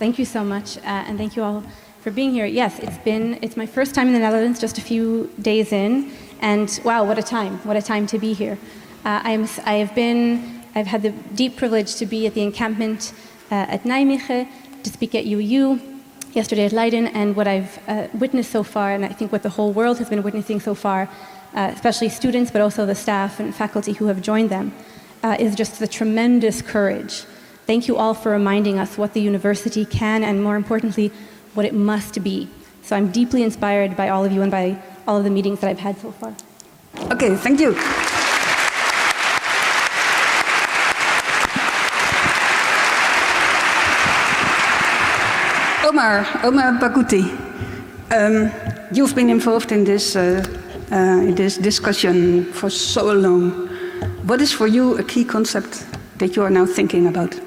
Thank you so much, and thank you all for being here. Yes, it's my first time in the Netherlands, just a few days in, and wow, what a time to be here. I've had the deep privilege to be at the encampment at Nijmegen, to speak at UU, yesterday at Leiden, and what I've witnessed so far, and I think what the whole world has been witnessing so far, especially students, but also the staff and faculty who have joined them, is just the tremendous courage. Thank you all for reminding us what the university can, and more importantly, what it must be. So I'm deeply inspired by all of you and by all of the meetings that I've had so far. Okay, thank you. Omar Barghouti, you've been involved in this discussion for so long. What is for you a key concept that you are now thinking about?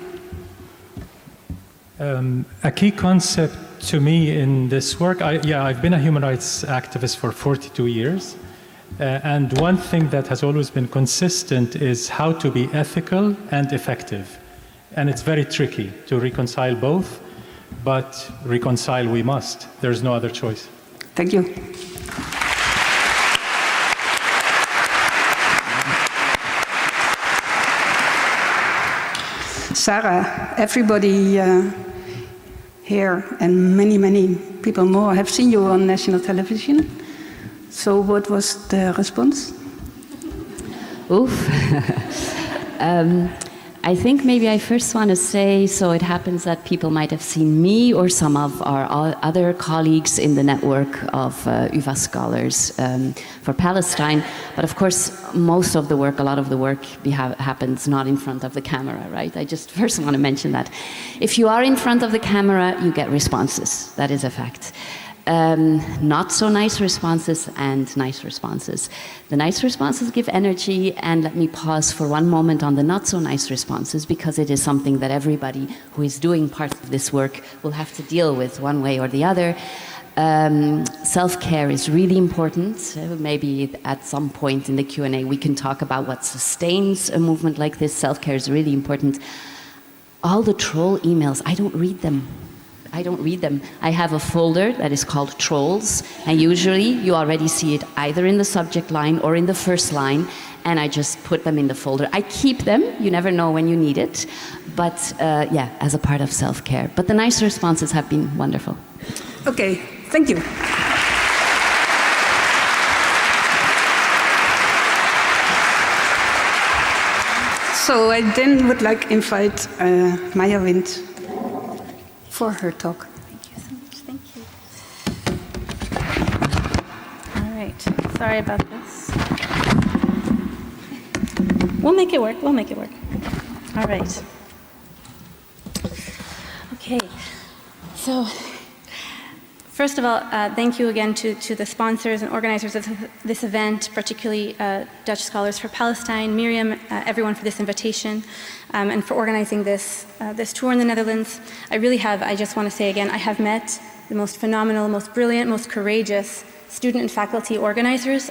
A key concept to me in this work, I've been a human rights activist for 42 years. And one thing that has always been consistent is how to be ethical and effective. And it's very tricky to reconcile both, but reconcile we must. There's no other choice. Thank you. Sarah, everybody here and many people more have seen you on national television. So what was the response? Oof. I think maybe I first want to say, so it happens that people might have seen me or some of our other colleagues in the network of UvA scholars for Palestine. But of course, most of the work, a lot of the work happens not in front of the camera, right? I just first want to mention that. If you are in front of the camera, you get responses. That is a fact. Not so nice responses and nice responses. The nice responses give energy, and let me pause for one moment on the not so nice responses, because it is something that everybody who is doing part of this work will have to deal with one way or the other. Self-care is really important. Maybe at some point in the Q&A we can talk about what sustains a movement like this. Self-care is really important. All the troll emails, I don't read them. I have a folder that is called Trolls, and usually you already see it either in the subject line or in the first line, and I just put them in the folder. I keep them, you never know when you need it, but yeah, as a part of self-care. But the nice responses have been wonderful. Okay, thank you. So I then would like to invite Maya Wind for her talk. Thank you so much. Thank you. All right. Sorry about this. We'll make it work. All right. Okay. So, first of all, thank you again to the sponsors and organizers of this event, particularly Dutch Scholars for Palestine, Miriam, everyone for this invitation, and for organizing this tour in the Netherlands. I just want to say again, I have met the most phenomenal, most brilliant, most courageous student and faculty organizers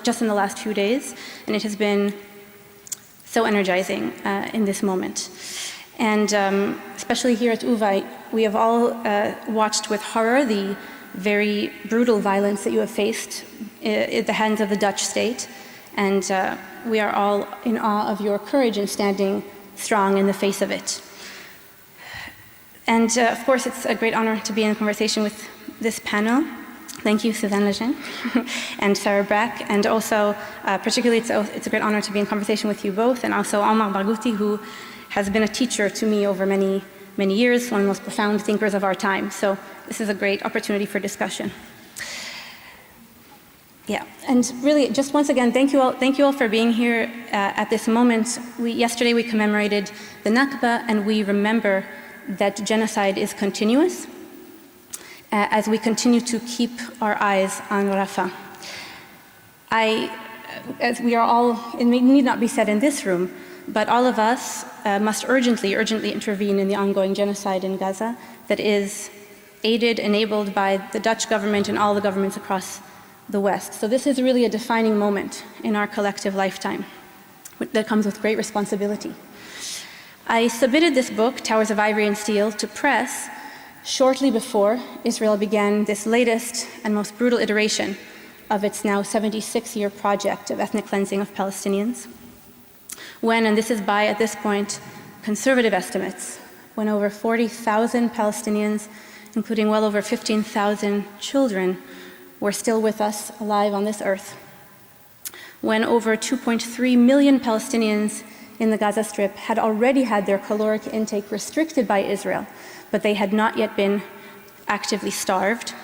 just in the last few days, and it has been so energizing in this moment. And especially here at UvA, we have all watched with horror the very brutal violence that you have faced at the hands of the Dutch state. And we are all in awe of your courage in standing strong in the face of it. And of course, it's a great honor to be in conversation with this panel. Thank you, Suzanne Legêne and Sarah Bracke. And also, particularly, it's a great honor to be in conversation with you both, and also Omar Barghouti, who has been a teacher to me over many years, one of the most profound thinkers of our time. So this is a great opportunity for discussion. Yeah, and really, just once again, thank you all for being here at this moment. Yesterday we commemorated the Nakba, and we remember that genocide is continuous as we continue to keep our eyes on Rafah. As we are all, it need not be said in this room, but all of us must urgently intervene in the ongoing genocide in Gaza that is aided, enabled by the Dutch government and all the governments across the West. So this is really a defining moment in our collective lifetime that comes with great responsibility. I submitted this book, Towers of Ivory and Steel, to press shortly before Israel began this latest and most brutal iteration of its now 76-year project of ethnic cleansing of Palestinians. When, and this is by, at this point, conservative estimates, when over 40,000 Palestinians, including well over 15,000 children, were still with us, alive on this earth. When over 2.3 million Palestinians in the Gaza Strip had already had their caloric intake restricted by Israel, but they had not yet been actively starved.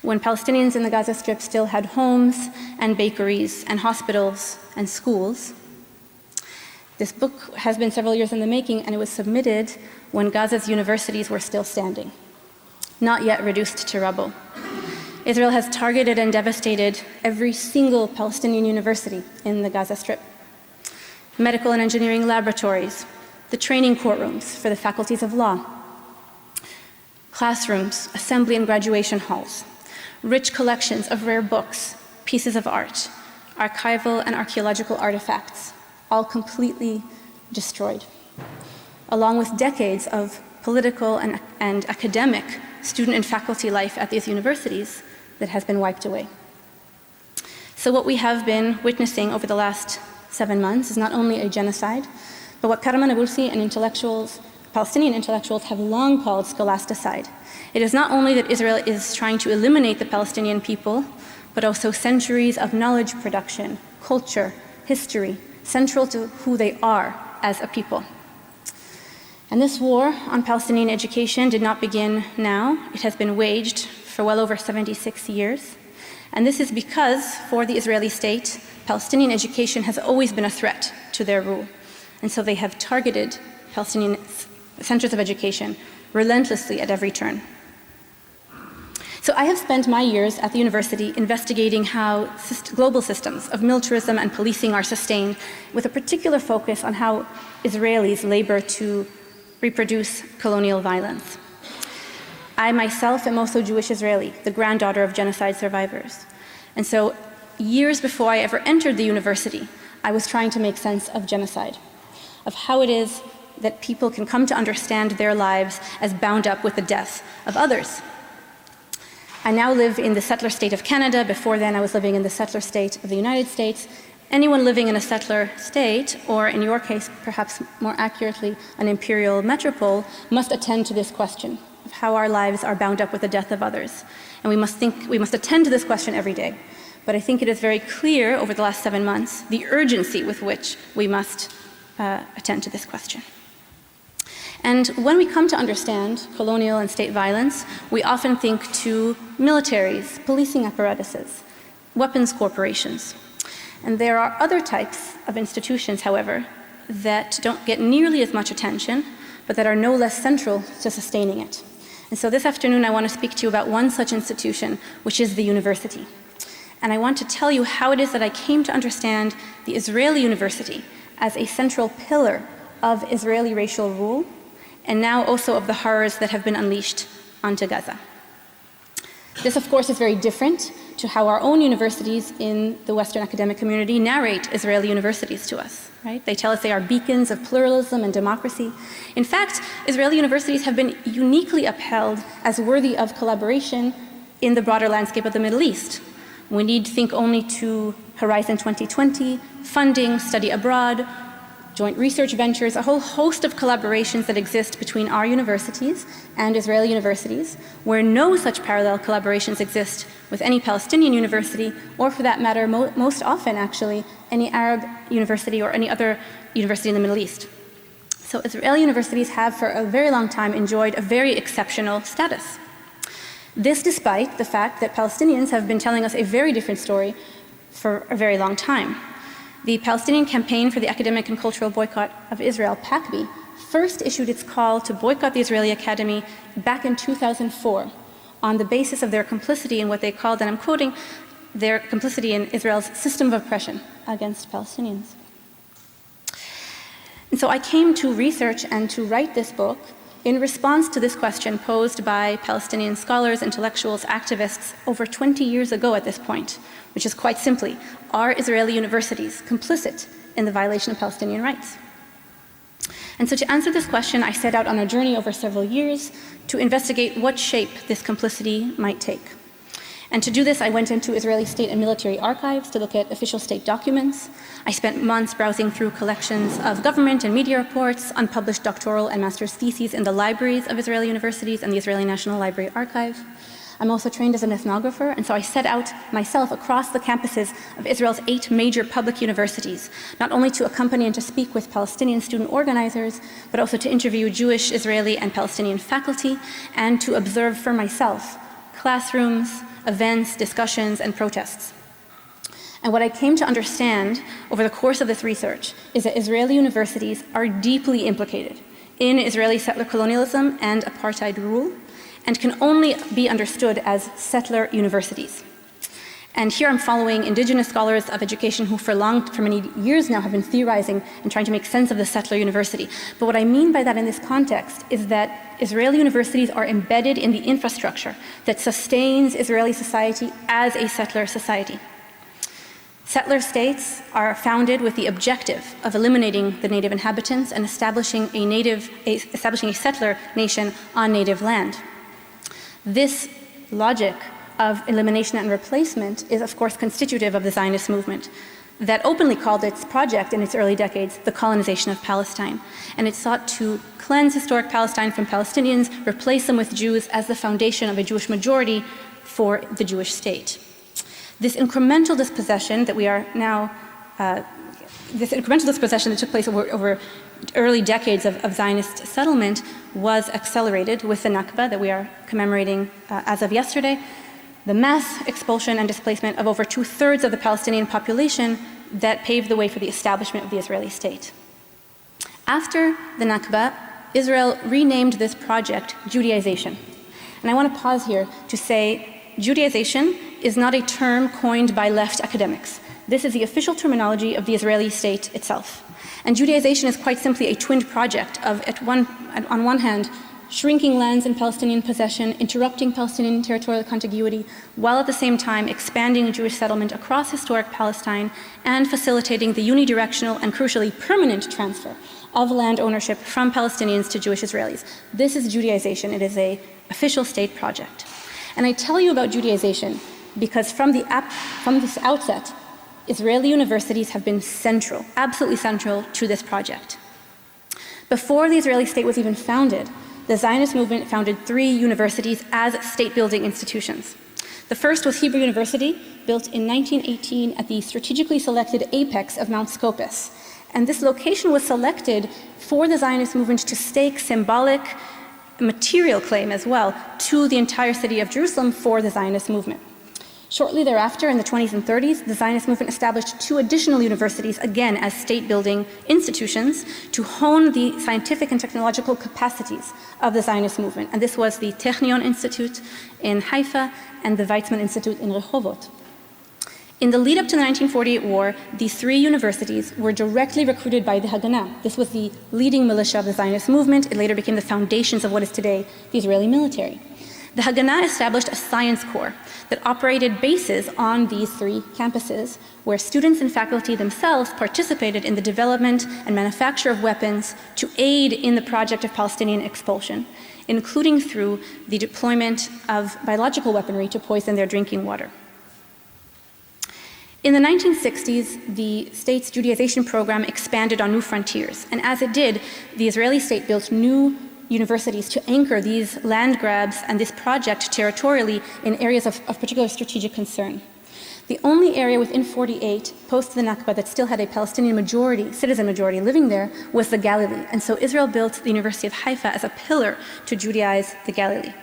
When Palestinians in the Gaza Strip still had homes and bakeries and hospitals and schools. This book has been several years in the making, and it was submitted when Gaza's universities were still standing, not yet reduced to rubble. Israel has targeted and devastated every single Palestinian university in the Gaza Strip. Medical and engineering laboratories, the training courtrooms for the faculties of law, classrooms, assembly and graduation halls, rich collections of rare books, pieces of art, archival and archaeological artifacts, all completely destroyed, along with decades of political and academic student and faculty life at these universities that has been wiped away. So what we have been witnessing over the last 7 months is not only a genocide, but what Karaman Abursi and intellectuals, Palestinian intellectuals, have long called scholasticide. It is not only that Israel is trying to eliminate the Palestinian people, but also centuries of knowledge production, culture, history, central to who they are as a people. And this war on Palestinian education did not begin now. It has been waged for well over 76 years. And this is because, for the Israeli state, Palestinian education has always been a threat to their rule. And so they have targeted Palestinian centers of education relentlessly at every turn. So I have spent my years at the university investigating how global systems of militarism and policing are sustained, with a particular focus on how Israelis labor to reproduce colonial violence. I myself am also Jewish Israeli, the granddaughter of genocide survivors. And so years before I ever entered the university, I was trying to make sense of genocide, of how it is that people can come to understand their lives as bound up with the death of others. I now live in the settler state of Canada. Before then, I was living in the settler state of the United States. Anyone living in a settler state, or in your case, perhaps more accurately, an imperial metropole, must attend to this question of how our lives are bound up with the death of others. And we must attend to this question every day. But I think it is very clear over the last 7 months, the urgency with which we must attend to this question. And when we come to understand colonial and state violence, we often think to militaries, policing apparatuses, weapons corporations. And there are other types of institutions, however, that don't get nearly as much attention, but that are no less central to sustaining it. And so this afternoon I want to speak to you about one such institution, which is the university. And I want to tell you how it is that I came to understand the Israeli university as a central pillar of Israeli racial rule, and now also of the horrors that have been unleashed onto Gaza. This, of course, is very different to how our own universities in the Western academic community narrate Israeli universities to us, right? They tell us they are beacons of pluralism and democracy. In fact, Israeli universities have been uniquely upheld as worthy of collaboration in the broader landscape of the Middle East. We need think only to Horizon 2020, funding, study abroad, joint research ventures, a whole host of collaborations that exist between our universities and Israeli universities, where no such parallel collaborations exist with any Palestinian university, or for that matter, most often actually, any Arab university or any other university in the Middle East. So Israeli universities have for a very long time enjoyed a very exceptional status. This despite the fact that Palestinians have been telling us a very different story for a very long time. The Palestinian Campaign for the Academic and Cultural Boycott of Israel, PACBI, first issued its call to boycott the Israeli Academy back in 2004 on the basis of their complicity in what they called, and I'm quoting, their complicity in Israel's system of oppression against Palestinians. And so I came to research and to write this book in response to this question posed by Palestinian scholars, intellectuals, activists over 20 years ago at this point, which is quite simply, are Israeli universities complicit in the violation of Palestinian rights? And so to answer this question, I set out on a journey over several years to investigate what shape this complicity might take. And to do this, I went into Israeli state and military archives to look at official state documents. I spent months browsing through collections of government and media reports, unpublished doctoral and master's theses in the libraries of Israeli universities and the Israeli National Library Archive. I'm also trained as an ethnographer, and so I set out myself across the campuses of Israel's 8 major public universities, not only to accompany and to speak with Palestinian student organizers, but also to interview Jewish, Israeli, and Palestinian faculty, and to observe for myself classrooms, events, discussions, and protests. And what I came to understand over the course of this research is that Israeli universities are deeply implicated in Israeli settler colonialism and apartheid rule, and can only be understood as settler universities. And here I'm following indigenous scholars of education who for many years now have been theorizing and trying to make sense of the settler university. But what I mean by that in this context is that Israeli universities are embedded in the infrastructure that sustains Israeli society as a settler society. Settler states are founded with the objective of eliminating the native inhabitants and establishing a settler nation on native land. This logic of elimination and replacement is, of course, constitutive of the Zionist movement that openly called its project in its early decades the colonization of Palestine. And it sought to cleanse historic Palestine from Palestinians, replace them with Jews as the foundation of a Jewish majority for the Jewish state. This incremental dispossession that we are now, this incremental dispossession that took place over early decades of Zionist settlement was accelerated with the Nakba that we are commemorating as of yesterday. The mass expulsion and displacement of over 2/3 of the Palestinian population that paved the way for the establishment of the Israeli state. After the Nakba, Israel renamed this project Judaization. And I want to pause here to say Judaization is not a term coined by left academics. This is the official terminology of the Israeli state itself. And Judaization is quite simply a twinned project of, on one hand, shrinking lands in Palestinian possession, interrupting Palestinian territorial contiguity, while at the same time expanding Jewish settlement across historic Palestine and facilitating the unidirectional and crucially permanent transfer of land ownership from Palestinians to Jewish Israelis. This is Judaization. It is an official state project. And I tell you about Judaization because from this outset, Israeli universities have been central, absolutely central to this project. Before the Israeli state was even founded, the Zionist movement founded 3 universities as state-building institutions. The first was Hebrew University, built in 1918 at the strategically selected apex of Mount Scopus. And this location was selected for the Zionist movement to stake symbolic material claim as well to the entire city of Jerusalem for the Zionist movement. Shortly thereafter, in the 20s and 30s, the Zionist movement established 2 additional universities, again as state-building institutions, to hone the scientific and technological capacities of the Zionist movement. And this was the Technion Institute in Haifa and the Weizmann Institute in Rehovot. In the lead-up to the 1948 war, these 3 universities were directly recruited by the Haganah. This was the leading militia of the Zionist movement. It later became the foundations of what is today the Israeli military. The Haganah established a science corps that operated bases on these 3 campuses, where students and faculty themselves participated in the development and manufacture of weapons to aid in the project of Palestinian expulsion, including through the deployment of biological weaponry to poison their drinking water. In the 1960s, the state's Judaization program expanded on new frontiers, and as it did, the Israeli state built new universities to anchor these land grabs and this project territorially in areas of particular strategic concern. The only area within 48, post the Nakba, that still had a Palestinian majority, citizen majority living there was the Galilee, and so Israel built the University of Haifa as a pillar to Judaize the Galilee.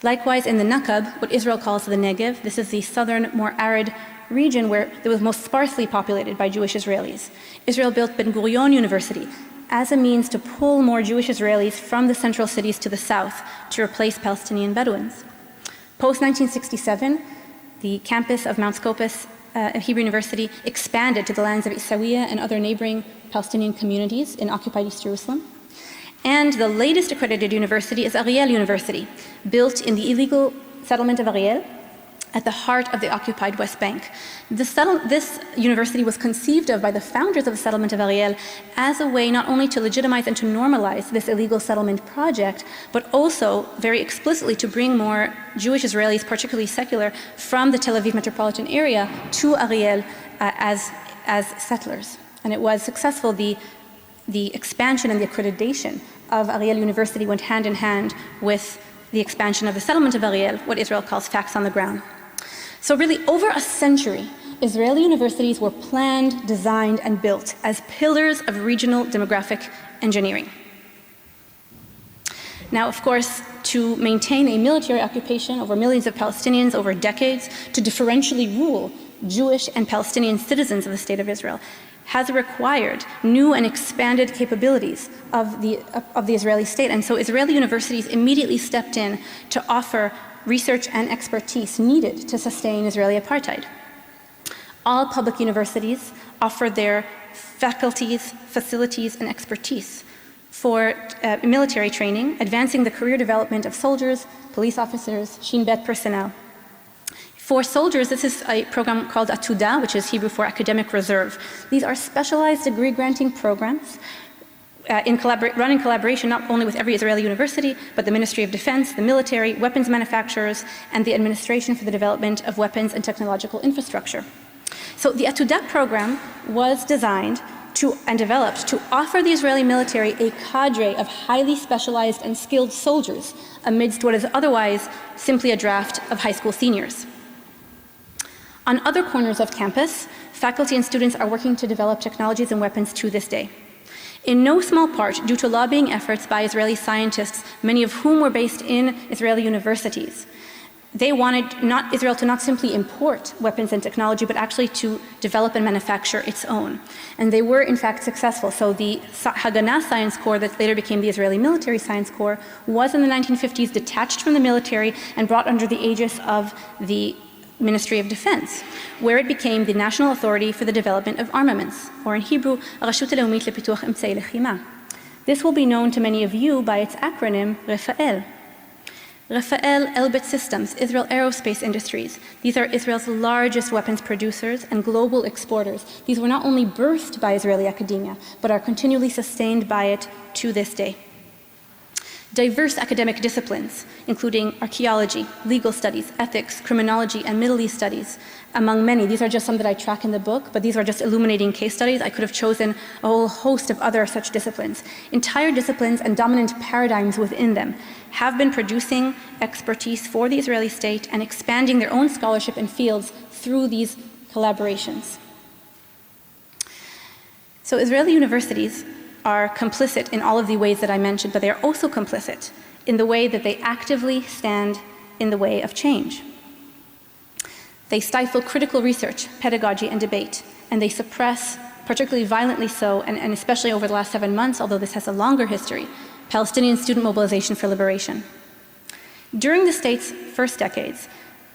Likewise, in the Nakab, what Israel calls the Negev, this is the southern, more arid region where it was most sparsely populated by Jewish Israelis. Israel built Ben Gurion University as a means to pull more Jewish Israelis from the central cities to the south to replace Palestinian Bedouins. Post-1967, the campus of Mount Scopus Hebrew University expanded to the lands of Isawiya and other neighboring Palestinian communities in occupied East Jerusalem. And the latest accredited university is Ariel University, built in the illegal settlement of Ariel at the heart of the occupied West Bank. This university was conceived of by the founders of the settlement of Ariel as a way not only to legitimize and to normalize this illegal settlement project, but also very explicitly to bring more Jewish Israelis, particularly secular, from the Tel Aviv metropolitan area to Ariel as settlers. And it was successful. The expansion and the accreditation of Ariel University went hand in hand with the expansion of the settlement of Ariel, what Israel calls facts on the ground. So really, over a century, Israeli universities were planned, designed, and built as pillars of regional demographic engineering. Now, of course, to maintain a military occupation over millions of Palestinians over decades, to differentially rule Jewish and Palestinian citizens of the State of Israel, has required new and expanded capabilities of the Israeli state. And so Israeli universities immediately stepped in to offer research and expertise needed to sustain Israeli apartheid. All public universities offer their faculties, facilities, and expertise for military training, advancing the career development of soldiers, police officers, Shin Bet personnel. For soldiers, this is a program called Atuda, which is Hebrew for academic reserve. These are specialized degree-granting programs run in collaboration not only with every Israeli university, but the Ministry of Defense, the military, weapons manufacturers, and the Administration for the Development of Weapons and Technological Infrastructure. So the Atuda program was designed and developed to offer the Israeli military a cadre of highly specialized and skilled soldiers amidst what is otherwise simply a draft of high school seniors. On other corners of campus, faculty and students are working to develop technologies and weapons to this day. In no small part due to lobbying efforts by Israeli scientists, many of whom were based in Israeli universities. They wanted Israel to not simply import weapons and technology, but actually to develop and manufacture its own. And they were in fact successful. So the Haganah Science Corps that later became the Israeli Military Science Corps was in the 1950s detached from the military and brought under the aegis of the Ministry of Defense, where it became the national authority for the development of armaments, or in Hebrew, הרשות הלאומית לפיתוח אמצעי לחימה. This will be known to many of you by its acronym, Rafael. Rafael Elbit Systems, Israel Aerospace Industries. These are Israel's largest weapons producers and global exporters. These were not only birthed by Israeli academia, but are continually sustained by it to this day. Diverse academic disciplines, including archaeology, legal studies, ethics, criminology, and Middle East studies, among many. These are just some that I track in the book, but these are just illuminating case studies. I could have chosen a whole host of other such disciplines. Entire disciplines and dominant paradigms within them have been producing expertise for the Israeli state and expanding their own scholarship in fields through these collaborations. So Israeli universities are complicit in all of the ways that I mentioned, but they are also complicit in the way that they actively stand in the way of change. They stifle critical research, pedagogy, and debate, and they suppress, particularly violently so, and especially over the last 7 months, although this has a longer history, Palestinian student mobilization for liberation. During the state's first decades,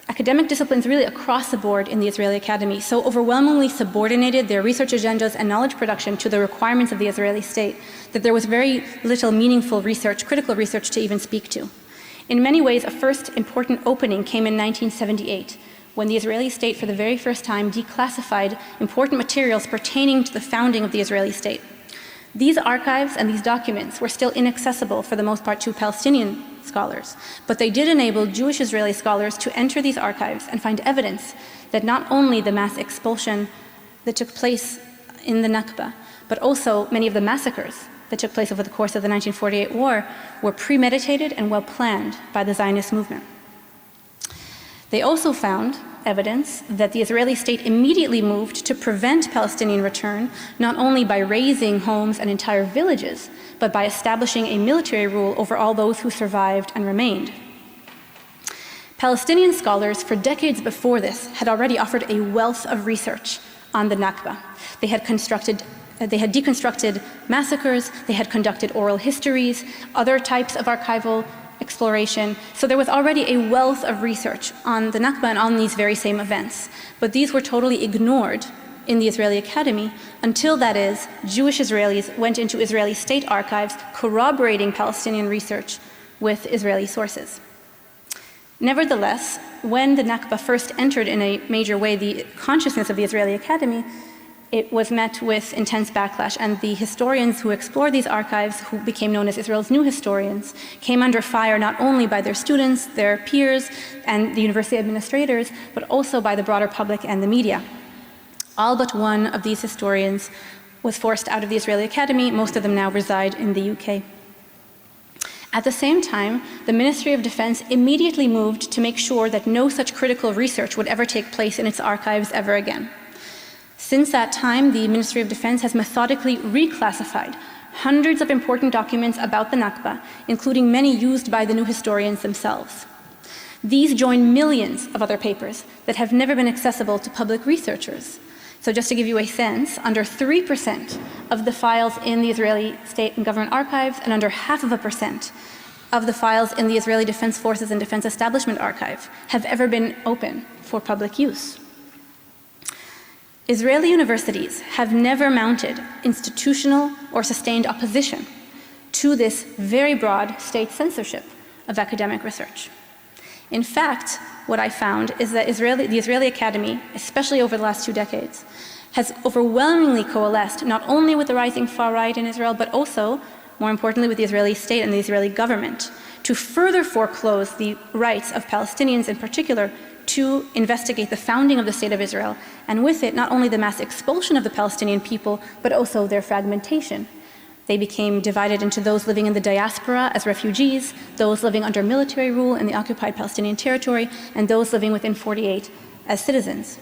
academic disciplines really across the board in the Israeli academy so overwhelmingly subordinated their research agendas and knowledge production to the requirements of the Israeli state that there was very little meaningful research, critical research to even speak to. In many ways, a first important opening came in 1978, when the Israeli state for the very first time declassified important materials pertaining to the founding of the Israeli state. These archives and these documents were still inaccessible for the most part to Palestinian scholars, but they did enable Jewish Israeli scholars to enter these archives and find evidence that not only the mass expulsion that took place in the Nakba, but also many of the massacres that took place over the course of the 1948 war were premeditated and well planned by the Zionist movement. They also found evidence that the Israeli state immediately moved to prevent Palestinian return, not only by razing homes and entire villages, but by establishing a military rule over all those who survived and remained. Palestinian scholars, for decades before this, had already offered a wealth of research on the Nakba. They had deconstructed massacres, they had conducted oral histories, other types of archival exploration. So there was already a wealth of research on the Nakba and on these very same events. But these were totally ignored in the Israeli academy until, that is, Jewish Israelis went into Israeli state archives corroborating Palestinian research with Israeli sources. Nevertheless, when the Nakba first entered in a major way the consciousness of the Israeli Academy, it was met with intense backlash, and the historians who explored these archives, who became known as Israel's new historians, came under fire not only by their students, their peers, and the university administrators, but also by the broader public and the media. All but one of these historians was forced out of the Israeli Academy. Most of them now reside in the UK. At the same time, the Ministry of Defense immediately moved to make sure that no such critical research would ever take place in its archives ever again. Since that time, the Ministry of Defense has methodically reclassified hundreds of important documents about the Nakba, including many used by the new historians themselves. These join millions of other papers that have never been accessible to public researchers. So just to give you a sense, under 3% of the files in the Israeli State and Government Archives and under 0.5% of the files in the Israeli Defense Forces and Defense Establishment Archive have ever been open for public use. Israeli universities have never mounted institutional or sustained opposition to this very broad state censorship of academic research. In fact, what I found is that the Israeli Academy, especially over the last 2 decades, has overwhelmingly coalesced not only with the rising far right in Israel, but also, more importantly, with the Israeli state and the Israeli government, to further foreclose the rights of Palestinians in particular to investigate the founding of the State of Israel, and with it, not only the mass expulsion of the Palestinian people, but also their fragmentation. They became divided into those living in the diaspora as refugees, those living under military rule in the occupied Palestinian territory, and those living within 48 as citizens.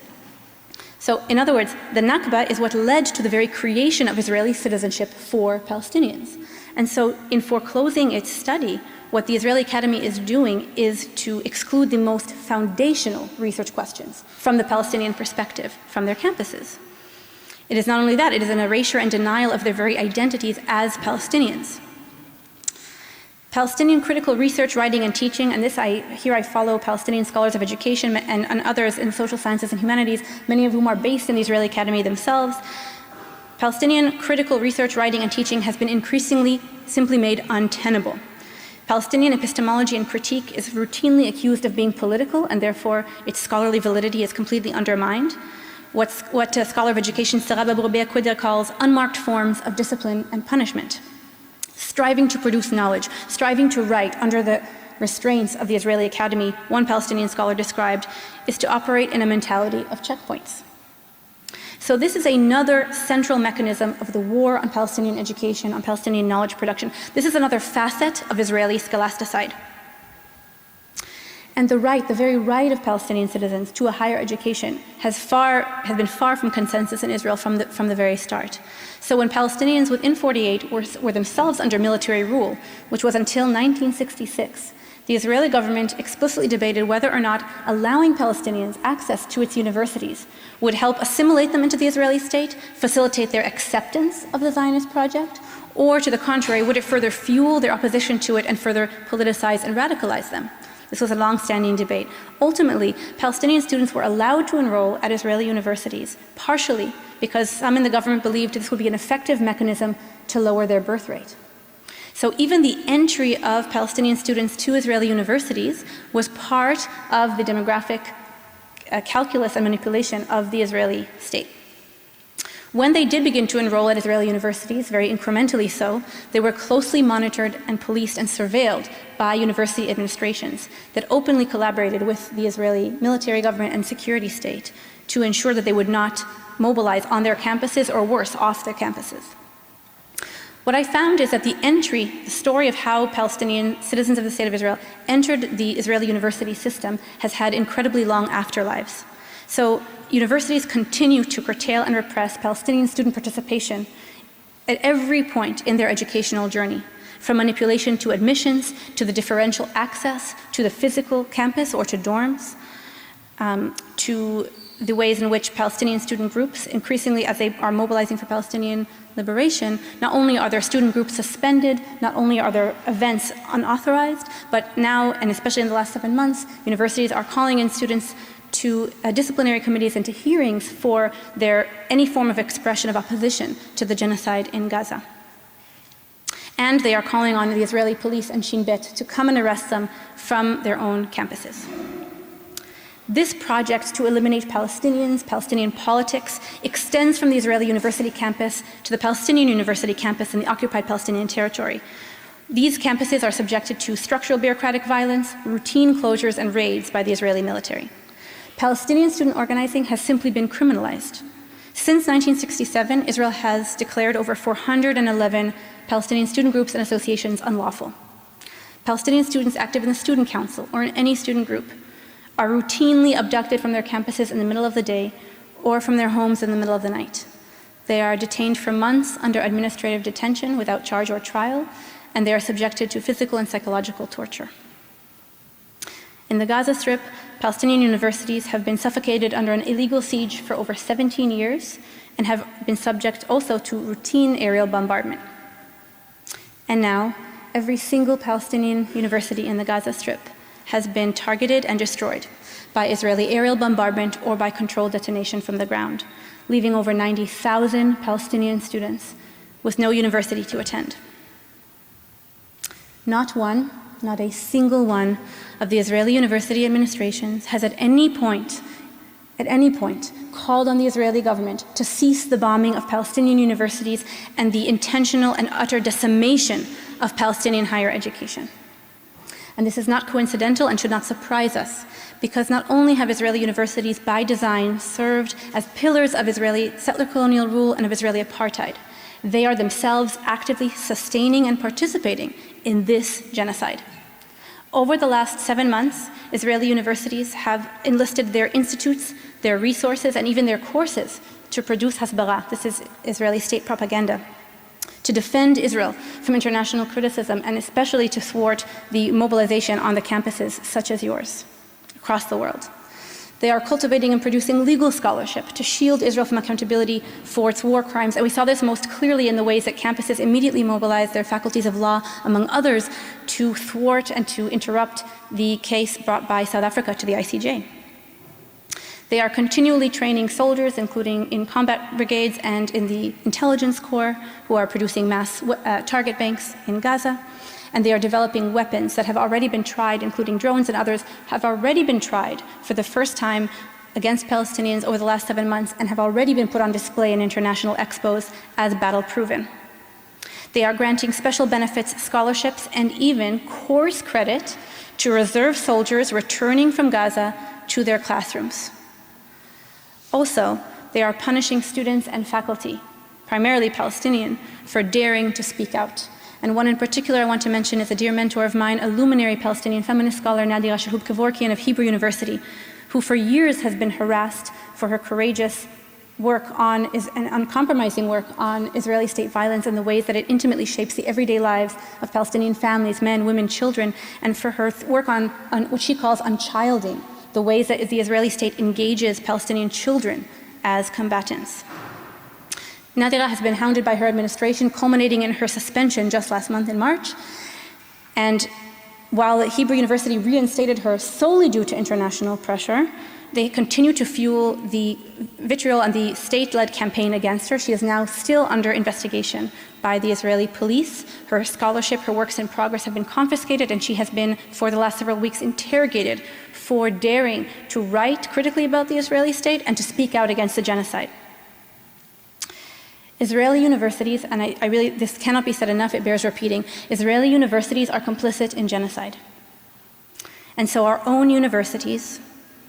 So, in other words, the Nakba is what led to the very creation of Israeli citizenship for Palestinians. And so, in foreclosing its study, what the Israeli Academy is doing is to exclude the most foundational research questions from the Palestinian perspective from their campuses. It is not only that, it is an erasure and denial of their very identities as Palestinians. Palestinian critical research, writing, and teaching, and here I follow Palestinian scholars of education and others in social sciences and humanities, many of whom are based in the Israeli Academy themselves. Palestinian critical research, writing, and teaching has been increasingly simply made untenable. Palestinian epistemology and critique is routinely accused of being political, and therefore its scholarly validity is completely undermined. What a scholar of education, Sarah Babourbea-Quidder, calls unmarked forms of discipline and punishment. Striving to produce knowledge, striving to write under the restraints of the Israeli Academy, one Palestinian scholar described, is to operate in a mentality of checkpoints. So this is another central mechanism of the war on Palestinian education, on Palestinian knowledge production. This is another facet of Israeli scholasticide. And the very right of Palestinian citizens to a higher education has been far from consensus in Israel from the very start. So when Palestinians within 48 were themselves under military rule, which was until 1966, the Israeli government explicitly debated whether or not allowing Palestinians access to its universities would help assimilate them into the Israeli state, facilitate their acceptance of the Zionist project, or to the contrary, would it further fuel their opposition to it and further politicize and radicalize them? This was a long-standing debate. Ultimately, Palestinian students were allowed to enroll at Israeli universities, partially because some in the government believed this would be an effective mechanism to lower their birth rate. So even the entry of Palestinian students to Israeli universities was part of the demographic calculus and manipulation of the Israeli state. When they did begin to enroll at Israeli universities, very incrementally so, they were closely monitored and policed and surveilled by university administrations that openly collaborated with the Israeli military government and security state to ensure that they would not mobilize on their campuses or worse, off their campuses. What I found is that the story of how Palestinian citizens of the State of Israel entered the Israeli university system has had incredibly long afterlives. So universities continue to curtail and repress Palestinian student participation at every point in their educational journey, from manipulation to admissions, to the differential access to the physical campus or to dorms, to the ways in which Palestinian student groups, increasingly as they are mobilizing for Palestinian liberation, not only are their student groups suspended, not only are their events unauthorized, but now, and especially in the last 7 months, universities are calling in students to disciplinary committees and to hearings for any form of expression of opposition to the genocide in Gaza. And they are calling on the Israeli police and Shin Bet to come and arrest them from their own campuses. This project to eliminate Palestinians, Palestinian politics, extends from the Israeli University campus to the Palestinian University campus in the occupied Palestinian territory. These campuses are subjected to structural bureaucratic violence, routine closures, and raids by the Israeli military. Palestinian student organizing has simply been criminalized. Since 1967, Israel has declared over 411 Palestinian student groups and associations unlawful. Palestinian students active in the student council or in any student group are routinely abducted from their campuses in the middle of the day or from their homes in the middle of the night. They are detained for months under administrative detention without charge or trial, and they are subjected to physical and psychological torture. In the Gaza Strip, Palestinian universities have been suffocated under an illegal siege for over 17 years and have been subject also to routine aerial bombardment. And now, every single Palestinian university in the Gaza Strip has been targeted and destroyed by Israeli aerial bombardment or by controlled detonation from the ground, leaving over 90,000 Palestinian students with no university to attend. Not a single one of the Israeli university administrations has at any point, called on the Israeli government to cease the bombing of Palestinian universities and the intentional and utter decimation of Palestinian higher education. And this is not coincidental and should not surprise us, because not only have Israeli universities by design served as pillars of Israeli settler colonial rule and of Israeli apartheid, they are themselves actively sustaining and participating in this genocide. Over the last 7 months, Israeli universities have enlisted their institutes, their resources, and even their courses to produce hasbara, this is Israeli state propaganda, to defend Israel from international criticism and especially to thwart the mobilization on the campuses such as yours across the world. They are cultivating and producing legal scholarship to shield Israel from accountability for its war crimes, and we saw this most clearly in the ways that campuses immediately mobilized their faculties of law, among others, to thwart and to interrupt the case brought by South Africa to the ICJ. They are continually training soldiers, including in combat brigades and in the intelligence corps, who are producing mass target banks in Gaza. And they are developing weapons that have already been tried, including drones and others, have already been tried for the first time against Palestinians over the last 7 months and have already been put on display in international expos as battle-proven. They are granting special benefits, scholarships, and even course credit to reserve soldiers returning from Gaza to their classrooms. Also, they are punishing students and faculty, primarily Palestinian, for daring to speak out. And one in particular I want to mention is a dear mentor of mine, a luminary Palestinian feminist scholar, Nadira Shahub-Kevorkian of Hebrew University, who for years has been harassed for her courageous work on, and uncompromising work on Israeli state violence and the ways that it intimately shapes the everyday lives of Palestinian families, men, women, children, and for her work on what she calls unchilding, the ways that the Israeli state engages Palestinian children as combatants. Nadira has been hounded by her administration, culminating in her suspension just last month in March. And while Hebrew University reinstated her solely due to international pressure, they continue to fuel the vitriol and the state-led campaign against her. She is now still under investigation by the Israeli police. Her scholarship, her works in progress have been confiscated, and she has been, for the last several weeks, interrogated for daring to write critically about the Israeli state and to speak out against the genocide. Israeli universities, and I really, this cannot be said enough, it bears repeating, Israeli universities are complicit in genocide. And so our own universities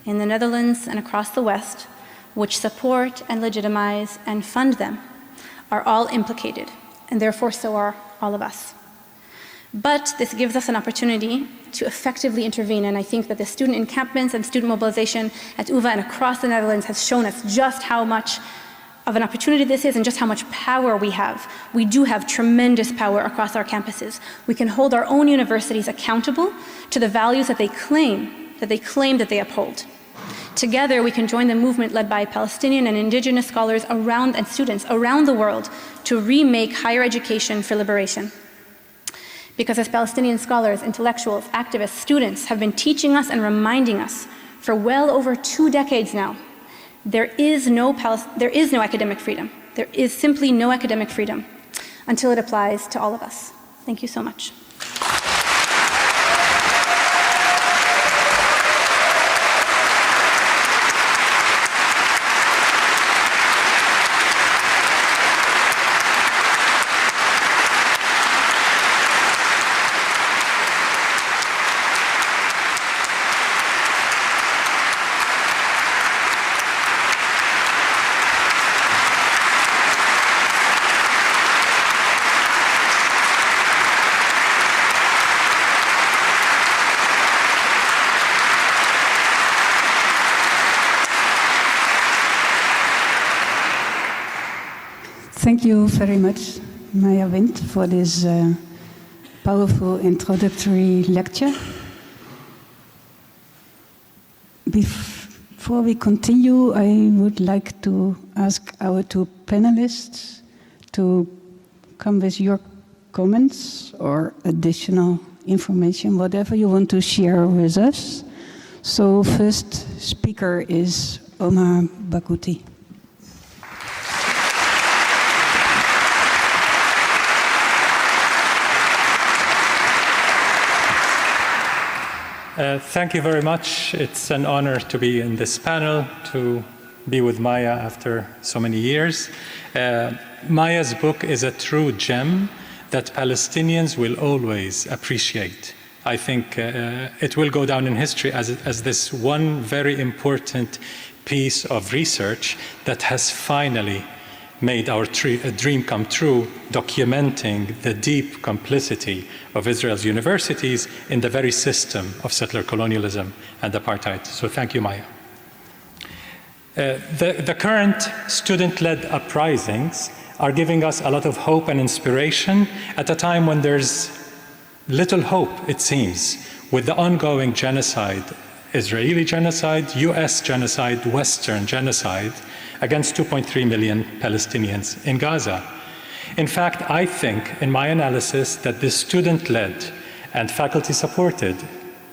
in the Netherlands and across the West, which support and legitimize and fund them, are all implicated, and therefore so are all of us. But this gives us an opportunity to effectively intervene, and I think that the student encampments and student mobilization at UvA and across the Netherlands has shown us just how much of an opportunity this is and just how much power we have. We do have tremendous power across our campuses. We can hold our own universities accountable to the values that they claim that they uphold. Together, we can join the movement led by Palestinian and indigenous scholars and students around the world to remake higher education for liberation. Because as Palestinian scholars, intellectuals, activists, students have been teaching us and reminding us for well over 2 decades now, there is no academic freedom. There is simply no academic freedom until it applies to all of us. Thank you so much. Thank you very much, Maya Wind, for this powerful introductory lecture. Before we continue, I would like to ask our two panelists to come with your comments or additional information, whatever you want to share with us. So first speaker is Omar Barghouti. Thank you very much. It's an honor to be in this panel, to be with Maya after so many years. Maya's book is a true gem that Palestinians will always appreciate. I think it will go down in history as this one very important piece of research that has finally made our dream come true, documenting the deep complicity of Israel's universities in the very system of settler colonialism and apartheid. So thank you, Maya. The current student-led uprisings are giving us a lot of hope and inspiration at a time when there's little hope, it seems, with the ongoing genocide, Israeli genocide, US genocide, Western genocide, against 2.3 million Palestinians in Gaza. In fact, I think, in my analysis, that this student-led and faculty-supported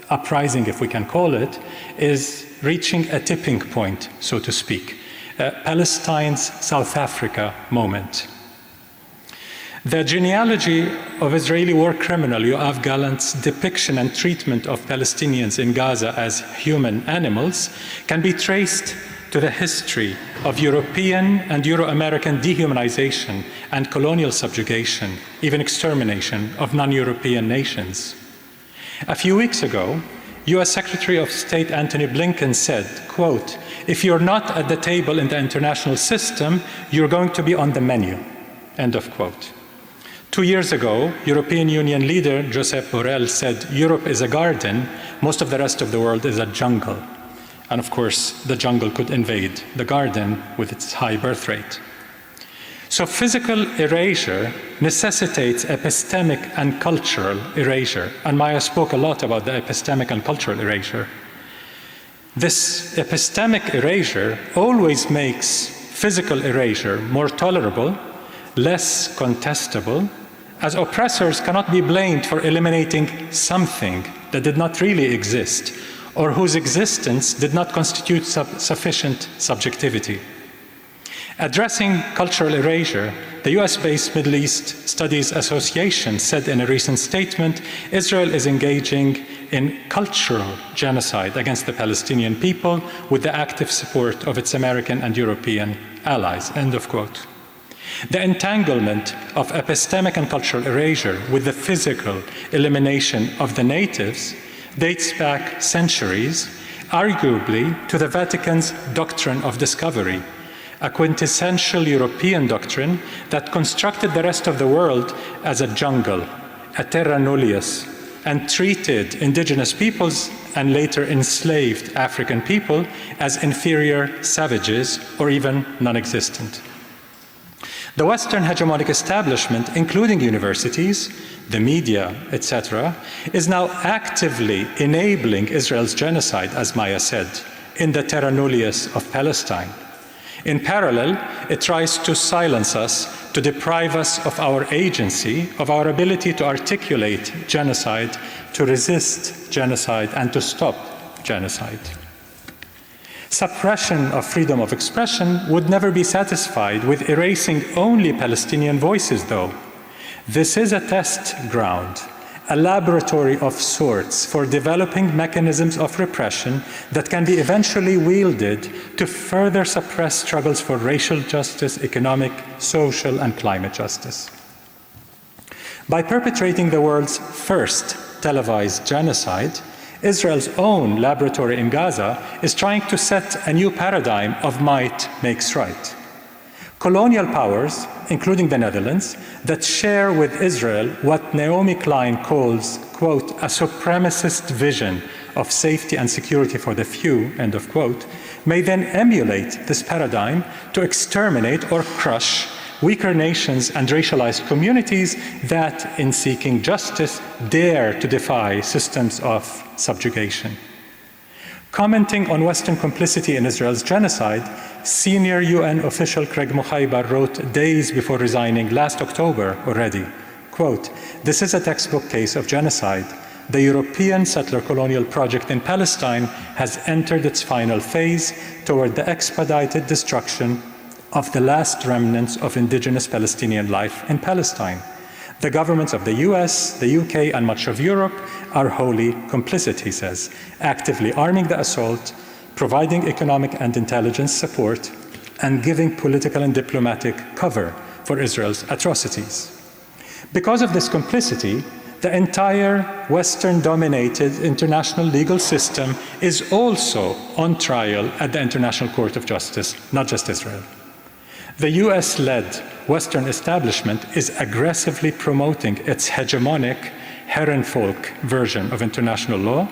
uprising, if we can call it, is reaching a tipping point, so to speak, Palestine's South Africa moment. The genealogy of Israeli war criminal Yoav Gallant's depiction and treatment of Palestinians in Gaza as human animals can be traced to the history of European and Euro-American dehumanization and colonial subjugation, even extermination of non-European nations. A few weeks ago, US Secretary of State Antony Blinken said, quote, "If you're not at the table in the international system, you're going to be on the menu," end of quote. 2 years ago, European Union leader Josep Borrell said, "Europe is a garden, most of the rest of the world is a jungle." And of course, the jungle could invade the garden with its high birth rate. So physical erasure necessitates epistemic and cultural erasure. And Maya spoke a lot about the epistemic and cultural erasure. This epistemic erasure always makes physical erasure more tolerable, less contestable, as oppressors cannot be blamed for eliminating something that did not really exist, or whose existence did not constitute sufficient subjectivity. Addressing cultural erasure, the US-based Middle East Studies Association said in a recent statement, Israel is engaging in cultural genocide against the Palestinian people with the active support of its American and European allies, end of quote. The entanglement of epistemic and cultural erasure with the physical elimination of the natives dates back centuries, arguably to the Vatican's doctrine of discovery, a quintessential European doctrine that constructed the rest of the world as a jungle, a terra nullius, and treated indigenous peoples and later enslaved African people as inferior savages or even non-existent. The Western hegemonic establishment, including universities, the media, etc., is now actively enabling Israel's genocide, as Maya said, in the terra nullius of Palestine. In parallel, it tries to silence us, to deprive us of our agency, of our ability to articulate genocide, to resist genocide, and to stop genocide. Suppression of freedom of expression would never be satisfied with erasing only Palestinian voices, though. This is a test ground, a laboratory of sorts for developing mechanisms of repression that can be eventually wielded to further suppress struggles for racial justice, economic, social, and climate justice. By perpetrating the world's first televised genocide, Israel's own laboratory in Gaza is trying to set a new paradigm of might makes right. Colonial powers, including the Netherlands, that share with Israel what Naomi Klein calls, quote, a supremacist vision of safety and security for the few, end of quote, may then emulate this paradigm to exterminate or crush weaker nations and racialized communities that, in seeking justice, dare to defy systems of subjugation. Commenting on Western complicity in Israel's genocide, senior UN official Craig Mukhaibar wrote days before resigning last October already, quote, "This is a textbook case of genocide. The European settler colonial project in Palestine has entered its final phase toward the expedited destruction of the last remnants of indigenous Palestinian life in Palestine. The governments of the US, the UK, and much of Europe are wholly complicit," he says, actively arming the assault, providing economic and intelligence support, and giving political and diplomatic cover for Israel's atrocities. Because of this complicity, the entire Western-dominated international legal system is also on trial at the International Court of Justice, not just Israel. The US-led Western establishment is aggressively promoting its hegemonic Herrenvolk version of international law,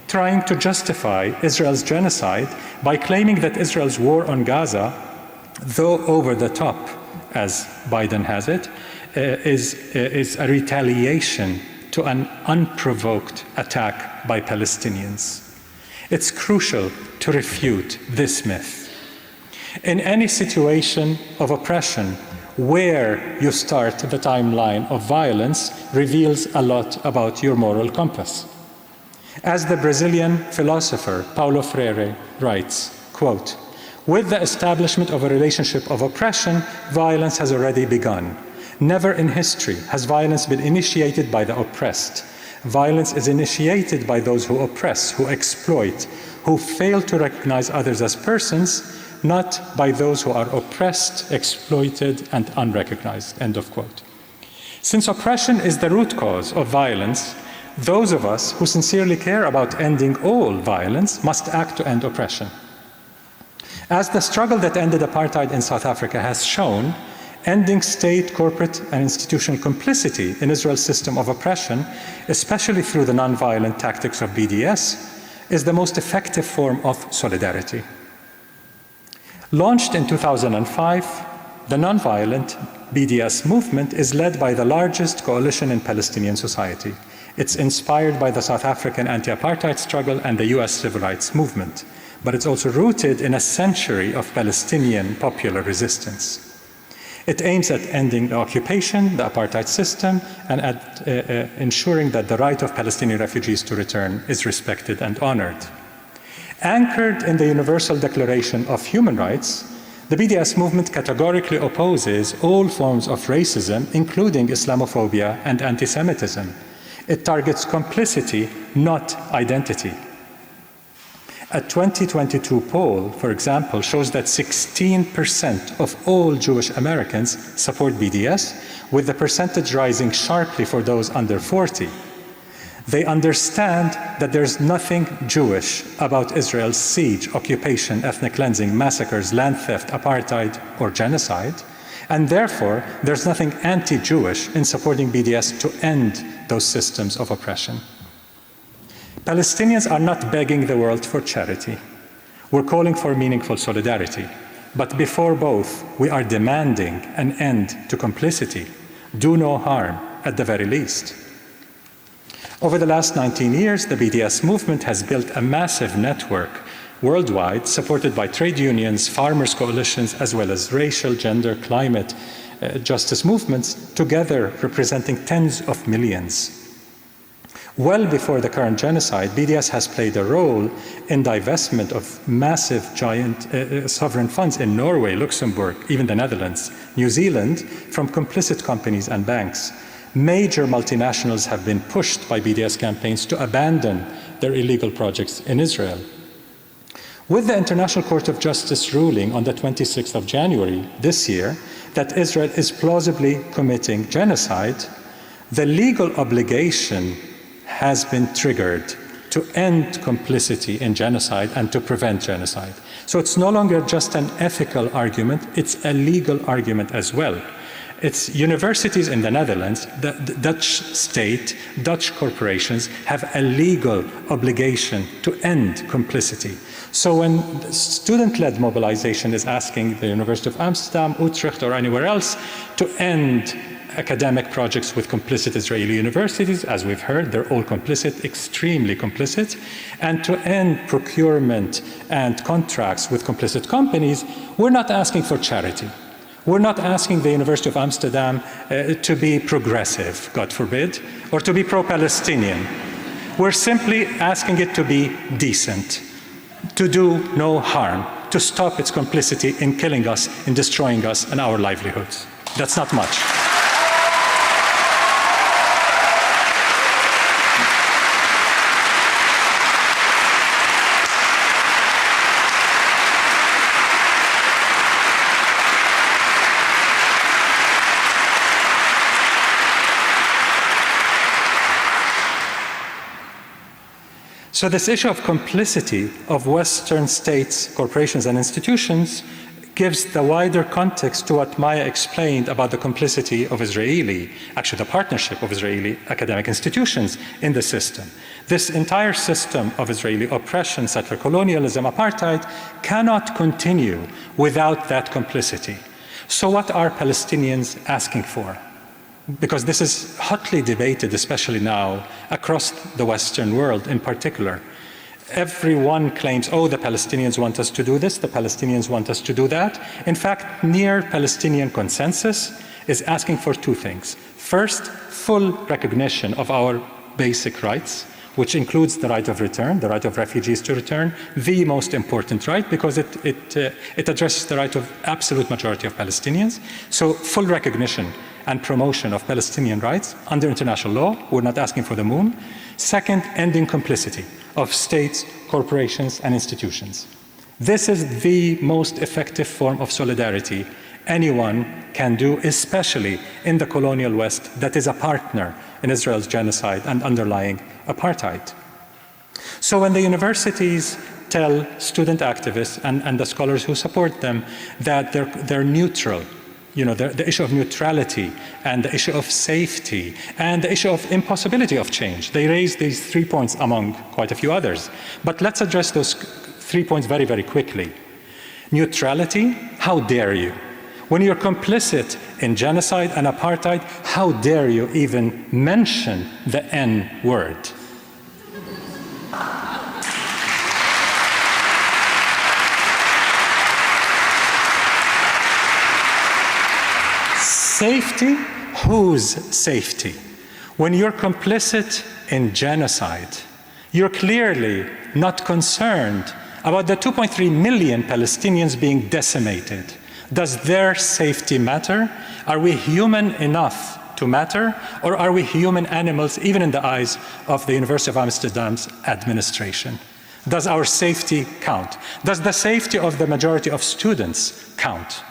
trying to justify Israel's genocide by claiming that Israel's war on Gaza, though over the top, as Biden has it, is a retaliation to an unprovoked attack by Palestinians. It's crucial to refute this myth. In any situation of oppression, where you start the timeline of violence reveals a lot about your moral compass. As the Brazilian philosopher Paulo Freire writes, quote, "With the establishment of a relationship of oppression, violence has already begun. Never in history has violence been initiated by the oppressed. Violence is initiated by those who oppress, who exploit, who fail to recognize others as persons, not by those who are oppressed, exploited, and unrecognized," end of quote. Since oppression is the root cause of violence, those of us who sincerely care about ending all violence must act to end oppression. As the struggle that ended apartheid in South Africa has shown, ending state, corporate, and institutional complicity in Israel's system of oppression, especially through the nonviolent tactics of BDS, is the most effective form of solidarity. Launched in 2005, the nonviolent BDS movement is led by the largest coalition in Palestinian society. It's inspired by the South African anti-apartheid struggle and the US civil rights movement, but it's also rooted in a century of Palestinian popular resistance. It aims at ending the occupation, the apartheid system, and at ensuring that the right of Palestinian refugees to return is respected and honored. Anchored in the Universal Declaration of Human Rights, the BDS movement categorically opposes all forms of racism, including Islamophobia and anti-Semitism. It targets complicity, not identity. A 2022 poll, for example, shows that 16% of all Jewish Americans support BDS, with the percentage rising sharply for those under 40. They understand that there's nothing Jewish about Israel's siege, occupation, ethnic cleansing, massacres, land theft, apartheid, or genocide, and therefore there's nothing anti-Jewish in supporting BDS to end those systems of oppression. Palestinians are not begging the world for charity. We're calling for meaningful solidarity. But before both, we are demanding an end to complicity. Do no harm, at the very least. Over the last 19 years, the BDS movement has built a massive network worldwide, supported by trade unions, farmers' coalitions, as well as racial, gender, climate, justice movements, together representing tens of millions. Well before the current genocide, BDS has played a role in divestment of massive, giant sovereign funds in Norway, Luxembourg, even the Netherlands, New Zealand, from complicit companies and banks. Major multinationals have been pushed by BDS campaigns to abandon their illegal projects in Israel. With the International Court of Justice ruling on the 26th of January this year that Israel is plausibly committing genocide, the legal obligation has been triggered to end complicity in genocide and to prevent genocide. So it's no longer just an ethical argument, it's a legal argument as well. It's universities in the Netherlands, the Dutch state, Dutch corporations have a legal obligation to end complicity. So when student-led mobilization is asking the University of Amsterdam, Utrecht, or anywhere else to end academic projects with complicit Israeli universities, as we've heard, they're all complicit, extremely complicit, and to end procurement and contracts with complicit companies, we're not asking for charity. We're not asking the University of Amsterdam to be progressive, God forbid, or to be pro-Palestinian. We're simply asking it to be decent, to do no harm, to stop its complicity in killing us, in destroying us and our livelihoods. That's not much. So this issue of complicity of Western states, corporations, and institutions gives the wider context to what Maya explained about the complicity of actually the partnership of Israeli academic institutions in the system. This entire system of Israeli oppression, settler colonialism, apartheid, cannot continue without that complicity. So what are Palestinians asking for? Because this is hotly debated, especially now, across the Western world in particular. Everyone claims, oh, the Palestinians want us to do this, the Palestinians want us to do that. In fact, near Palestinian consensus is asking for two things. First, full recognition of our basic rights, which includes the right of return, the right of refugees to return, the most important right, because it addresses the right of absolute majority of Palestinians. So full recognition and promotion of Palestinian rights under international law. We're not asking for the moon. Second, ending complicity of states, corporations, and institutions. This is the most effective form of solidarity anyone can do, especially in the colonial West that is a partner in Israel's genocide and underlying apartheid. So when the universities tell student activists and the scholars who support them that they're neutral, the issue of neutrality and the issue of safety and the issue of impossibility of change. They raise these 3 points among quite a few others. But let's address those 3 points very, very quickly. Neutrality, how dare you? When you're complicit in genocide and apartheid, how dare you even mention the N word? Safety? Whose safety? When you're complicit in genocide, you're clearly not concerned about the 2.3 million Palestinians being decimated. Does their safety matter? Are we human enough to matter? Or are we human animals, even in the eyes of the University of Amsterdam's administration? Does our safety count? Does the safety of the majority of students count?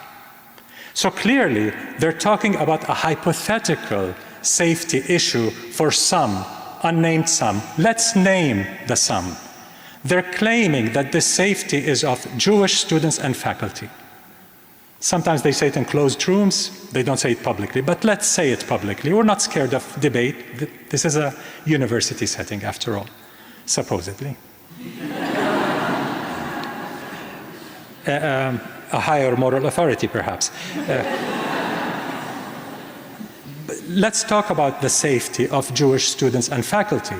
So clearly, they're talking about a hypothetical safety issue for some, unnamed some. Let's name the some. They're claiming that the safety is of Jewish students and faculty. Sometimes they say it in closed rooms, they don't say it publicly, but let's say it publicly. We're not scared of debate. This is a university setting, after all, supposedly. A higher moral authority, perhaps. Let's talk about the safety of Jewish students and faculty.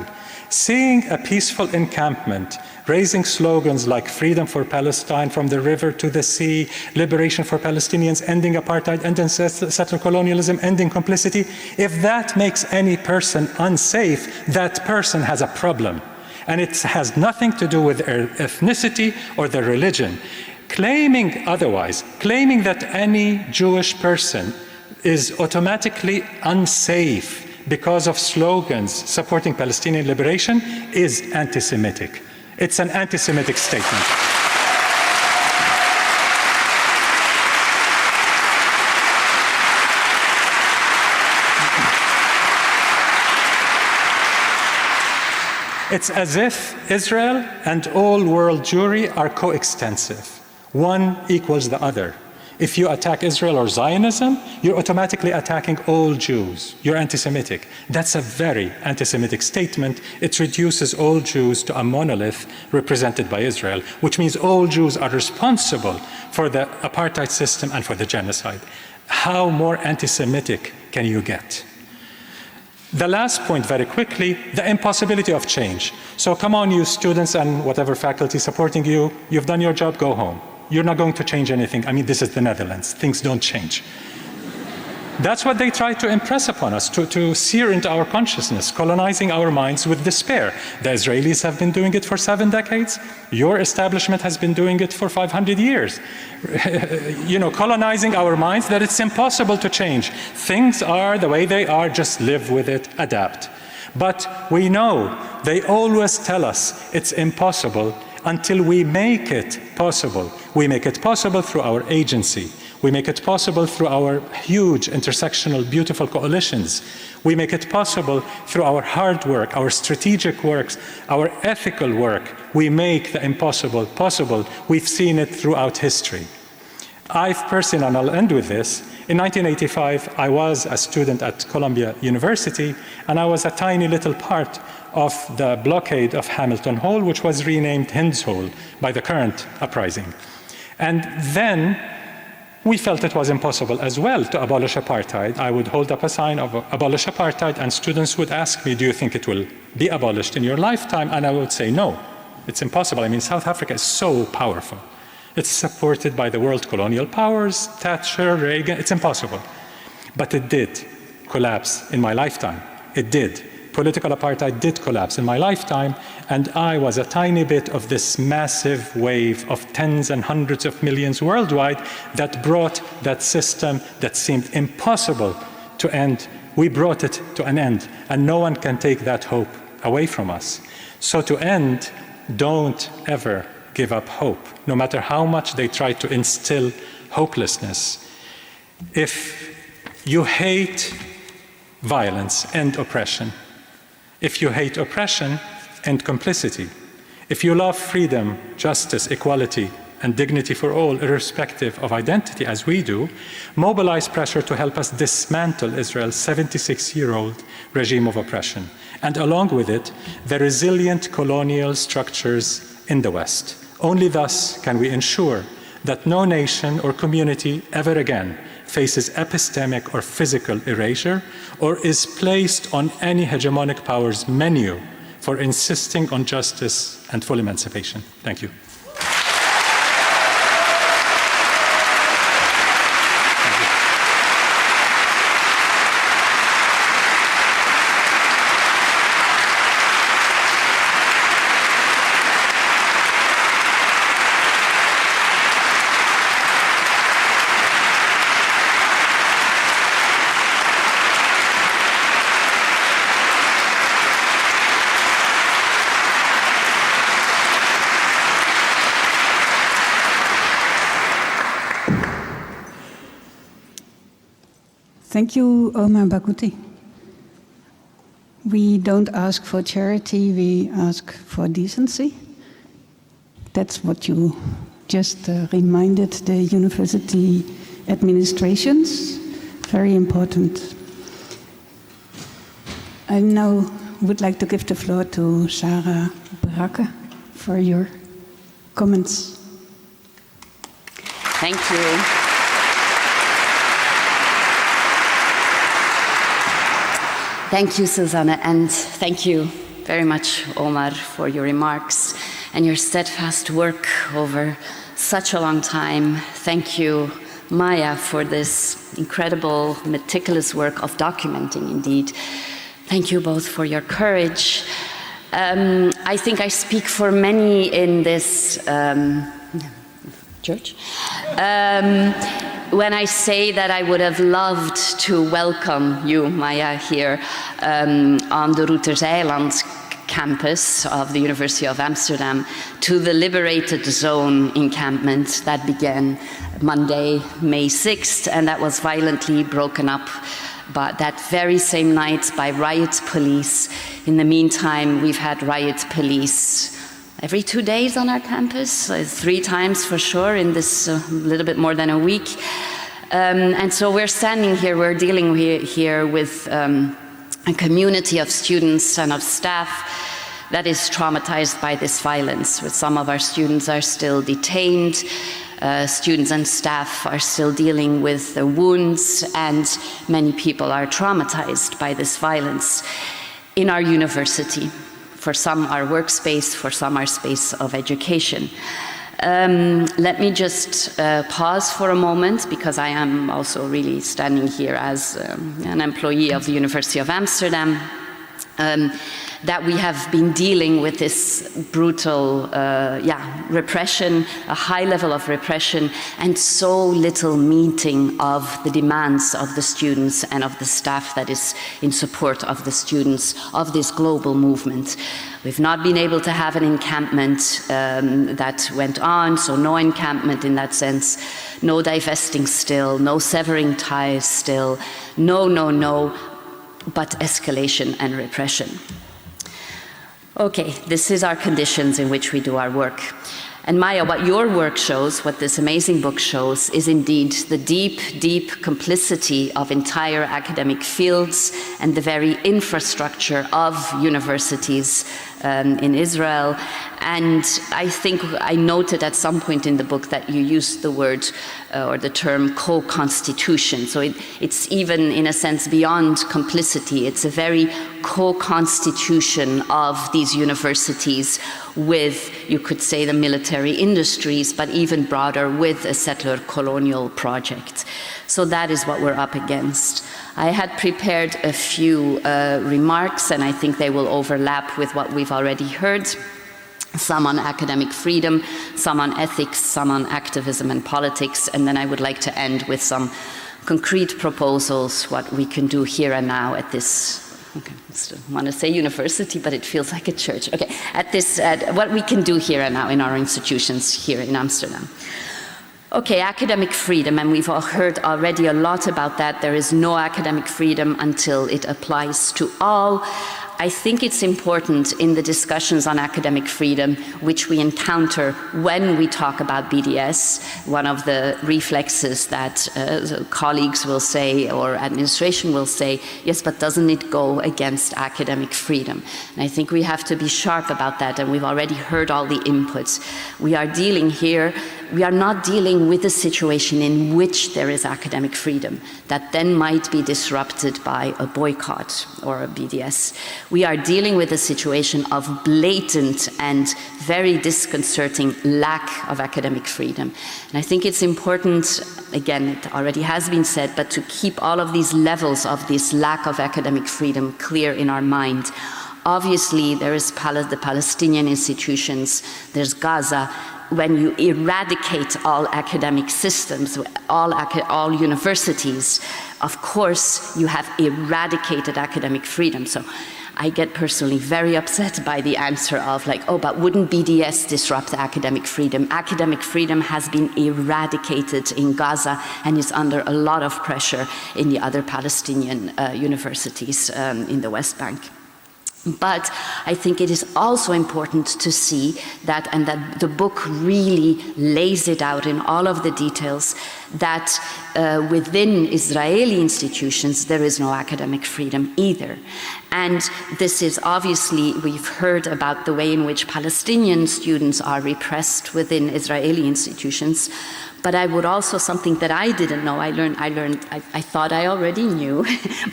Seeing a peaceful encampment, raising slogans like freedom for Palestine from the river to the sea, liberation for Palestinians, ending apartheid, ending settler colonialism, ending complicity, if that makes any person unsafe, that person has a problem. And it has nothing to do with their ethnicity or their religion. Claiming otherwise, claiming that any Jewish person is automatically unsafe because of slogans supporting Palestinian liberation is anti-Semitic. It's an anti-Semitic statement. It's as if Israel and all world Jewry are coextensive. One equals the other. If you attack Israel or Zionism, you're automatically attacking all Jews. You're anti-Semitic. That's a very anti-Semitic statement. It reduces all Jews to a monolith represented by Israel, which means all Jews are responsible for the apartheid system and for the genocide. How more anti-Semitic can you get? The last point, very quickly, the impossibility of change. So come on, you students and whatever faculty supporting you, you've done your job, go home. You're not going to change anything. I mean, this is the Netherlands. Things don't change. That's what they try to impress upon us, to sear into our consciousness, colonizing our minds with despair. The Israelis have been doing it for 7 decades. Your establishment has been doing it for 500 years. Colonizing our minds that it's impossible to change. Things are the way they are, just live with it, adapt. But we know they always tell us it's impossible until we make it possible. We make it possible through our agency. We make it possible through our huge intersectional, beautiful coalitions. We make it possible through our hard work, our strategic works, our ethical work. We make the impossible possible. We've seen it throughout history. I've personally, and I'll end with this, in 1985, I was a student at Columbia University, and I was a tiny little part of the blockade of Hamilton Hall, which was renamed Hind's Hall by the current uprising. And then we felt it was impossible as well to abolish apartheid. I would hold up a sign of abolish apartheid, and students would ask me, do you think it will be abolished in your lifetime? And I would say, no, it's impossible. I mean, South Africa is so powerful. It's supported by the world colonial powers, Thatcher, Reagan, it's impossible. But it did collapse in my lifetime. It did. Political apartheid did collapse in my lifetime, and I was a tiny bit of this massive wave of tens and hundreds of millions worldwide that brought that system that seemed impossible to end. We brought it to an end, and no one can take that hope away from us. So to end, don't ever give up hope, no matter how much they try to instill hopelessness. If you hate violence, end oppression. If you hate oppression, end complicity. If you love freedom, justice, equality, and dignity for all, irrespective of identity, as we do, mobilize pressure to help us dismantle Israel's 76-year-old regime of oppression, and along with it, the resilient colonial structures in the West. Only thus can we ensure that no nation or community ever again faces epistemic or physical erasure, or is placed on any hegemonic power's menu for insisting on justice and full emancipation. Thank you. Thank you, Omar Barghouti. We don't ask for charity, we ask for decency. That's what you just reminded the university administrations. Very important. I now would like to give the floor to Sarah Bracke for your comments. Thank you. Thank you, Suzanne, and thank you very much, Omar, for your remarks and your steadfast work over such a long time. Thank you, Maya, for this incredible, meticulous work of documenting, indeed. Thank you both for your courage. I think I speak for many in this church. when I say that I would have loved to welcome you, Maya, here on the Ruterseiland campus of the University of Amsterdam to the liberated zone encampment that began Monday, May 6th, and that was violently broken up but that very same night by riot police. In the meantime, we've had riot police every 2 days on our campus, 3 times for sure in this little bit more than a week. And so we're standing here, we're dealing here with a community of students and of staff that is traumatized by this violence. Some of our students are still detained. Students and staff are still dealing with the wounds, and many people are traumatized by this violence in our university. For some, our workspace, for some, our space of education. Let me just pause for a moment, because I am also really standing here as an employee of the University of Amsterdam. That we have been dealing with this brutal repression, a high level of repression, and so little meeting of the demands of the students and of the staff that is in support of the students of this global movement. We've not been able to have an encampment that went on, so no encampment in that sense, no divesting still, no severing ties still, no, but escalation and repression. Okay, this is our conditions in which we do our work. And Maya, what your work shows, what this amazing book shows, is indeed the deep, deep complicity of entire academic fields and the very infrastructure of universities in Israel. And I think I noted at some point in the book that you used the word or the term co-constitution. So it's even in a sense beyond complicity. It's a very co-constitution of these universities with, you could say, the military industries, but even broader with a settler colonial project. So that is what we're up against. I had prepared a few remarks, and I think they will overlap with what we've already heard. Some on academic freedom, some on ethics, some on activism and politics, and then I would like to end with some concrete proposals, what we can do here and now at this, okay, I still want to say university, but it feels like a church. Okay, what we can do here and now in our institutions here in Amsterdam. Okay, academic freedom, and we've all heard already a lot about that. There is no academic freedom until it applies to all. I think it's important in the discussions on academic freedom, which we encounter when we talk about BDS, one of the reflexes that colleagues will say or administration will say, yes, but doesn't it go against academic freedom? And I think we have to be sharp about that, and we've already heard all the inputs. We are dealing here, we are not dealing with a situation in which there is academic freedom that then might be disrupted by a boycott or a BDS. We are dealing with a situation of blatant and very disconcerting lack of academic freedom. And I think it's important, again, it already has been said, but to keep all of these levels of this lack of academic freedom clear in our mind. Obviously, there is the Palestinian institutions, there's Gaza. When you eradicate all academic systems, all universities, of course, you have eradicated academic freedom. So I get personally very upset by the answer of like, oh, but wouldn't BDS disrupt academic freedom? Academic freedom has been eradicated in Gaza and is under a lot of pressure in the other Palestinian universities in the West Bank. But I think it is also important to see that, and that the book really lays it out in all of the details, that within Israeli institutions there is no academic freedom either. And this is obviously, we've heard about the way in which Palestinian students are repressed within Israeli institutions. But I would also, something that I didn't know, I thought I already knew,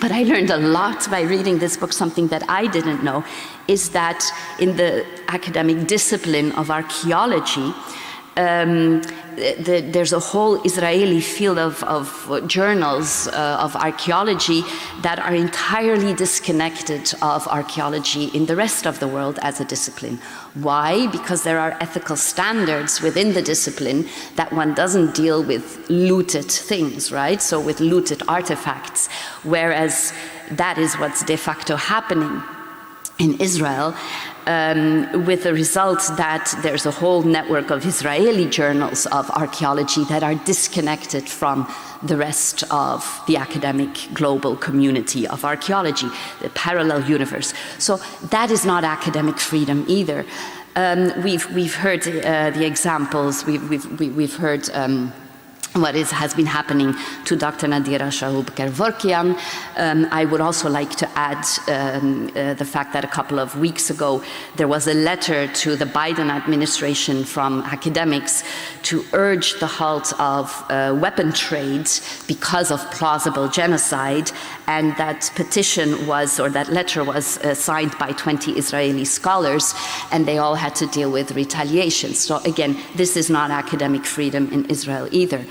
but I learned a lot by reading this book. Something that I didn't know is that in the academic discipline of archaeology, there's a whole Israeli field of journals of archaeology that are entirely disconnected of archaeology in the rest of the world as a discipline. Why? Because there are ethical standards within the discipline that one doesn't deal with looted things, right? So with looted artifacts, whereas that is what's de facto happening in Israel. With the result that there's a whole network of Israeli journals of archaeology that are disconnected from the rest of the academic global community of archaeology, the parallel universe. So that is not academic freedom either. We've heard the examples, we've heard what has been happening to Dr. Nadira Shahub-Kevorkian. I would also like to add the fact that a couple of weeks ago there was a letter to the Biden administration from academics to urge the halt of weapon trade because of plausible genocide, and that petition was, or that letter was signed by 20 Israeli scholars, and they all had to deal with retaliation. So again, this is not academic freedom in Israel either.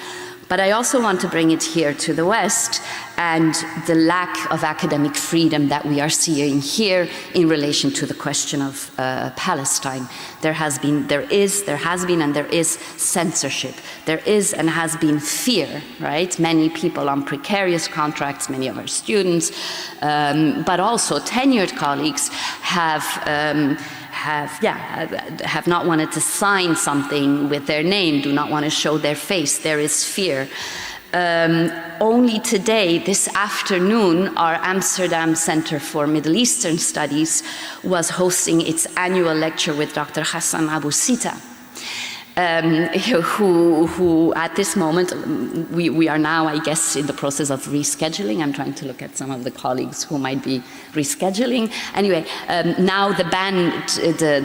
But I also want to bring it here to the West and the lack of academic freedom that we are seeing here in relation to the question of Palestine. There has been, and there is censorship. There is and has been fear, right? Many people on precarious contracts, many of our students, but also tenured colleagues have not wanted to sign something with their name, do not want to show their face. There is fear. Only today, this afternoon, our Amsterdam Center for Middle Eastern Studies was hosting its annual lecture with Dr. Hassan Abu Sita, who at this moment, we are now, I guess, in the process of rescheduling. I'm trying to look at some of the colleagues who might be rescheduling. Anyway, now the ban,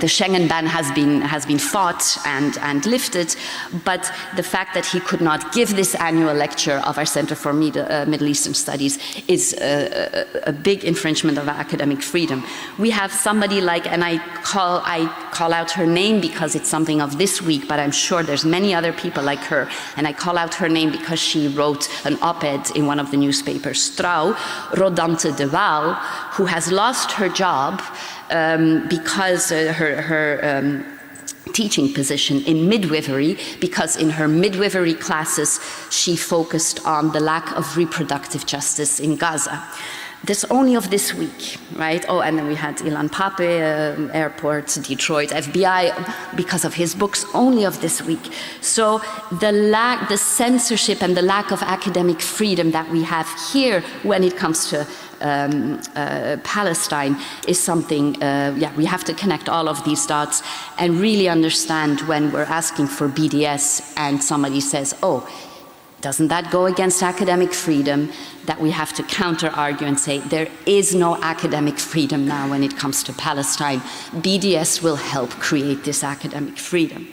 the Schengen ban has been fought and lifted, but the fact that he could not give this annual lecture of our Center for Middle Eastern Studies is a big infringement of academic freedom. We have somebody like, and I call out her name because it's something of this week, but I'm sure there's many other people like her, and I call out her name because she wrote an op-ed in one of the newspapers, Trouw, Rodante de Waal, who has lost her job because her teaching position in midwifery, because in her midwifery classes she focused on the lack of reproductive justice in Gaza. This only of this week, right? Oh, and then we had Ilan Pape, airport, Detroit, FBI, because of his books, only of this week. So the censorship and the lack of academic freedom that we have here when it comes to Palestine is something, we have to connect all of these dots and really understand when we're asking for BDS and somebody says, oh, doesn't that go against academic freedom, that we have to counter-argue and say there is no academic freedom now when it comes to Palestine. BDS will help create this academic freedom.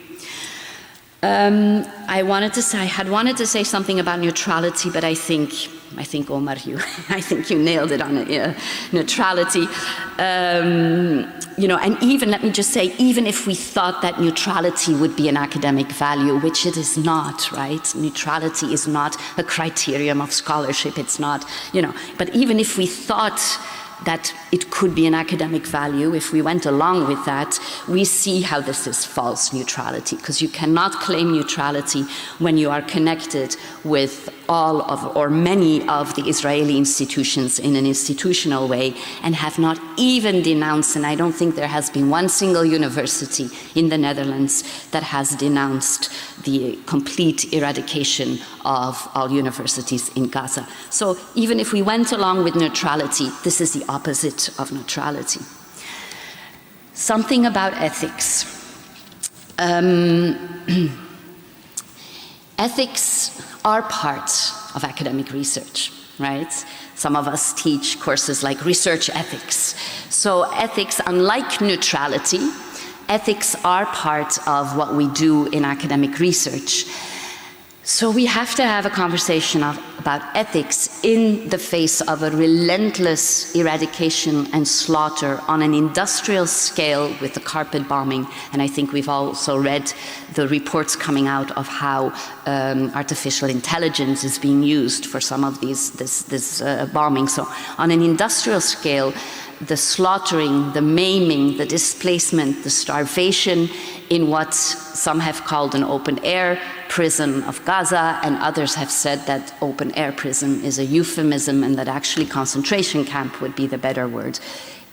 I had wanted to say something about neutrality, but I think Omar, I think you nailed it on neutrality. And even, let me just say, even if we thought that neutrality would be an academic value, which it is not, right? Neutrality is not a criterion of scholarship, it's not, but even if we thought that it could be an academic value, if we went along with that, we see how this is false neutrality, because you cannot claim neutrality when you are connected with all of, or many of the Israeli institutions in an institutional way, and have not even denounced, and I don't think there has been one single university in the Netherlands that has denounced the complete eradication of all universities in Gaza. So even if we went along with neutrality, this is the opposite of neutrality. Something about ethics. Ethics are part of academic research, right? Some of us teach courses like research ethics. So ethics, unlike neutrality, ethics are part of what we do in academic research. So we have to have a conversation about ethics in the face of a relentless eradication and slaughter on an industrial scale with the carpet bombing. And I think we've also read the reports coming out of how artificial intelligence is being used for some of this bombing. So on an industrial scale, the slaughtering, the maiming, the displacement, the starvation in what some have called an open-air prison of Gaza, and others have said that open-air prison is a euphemism and that actually concentration camp would be the better word.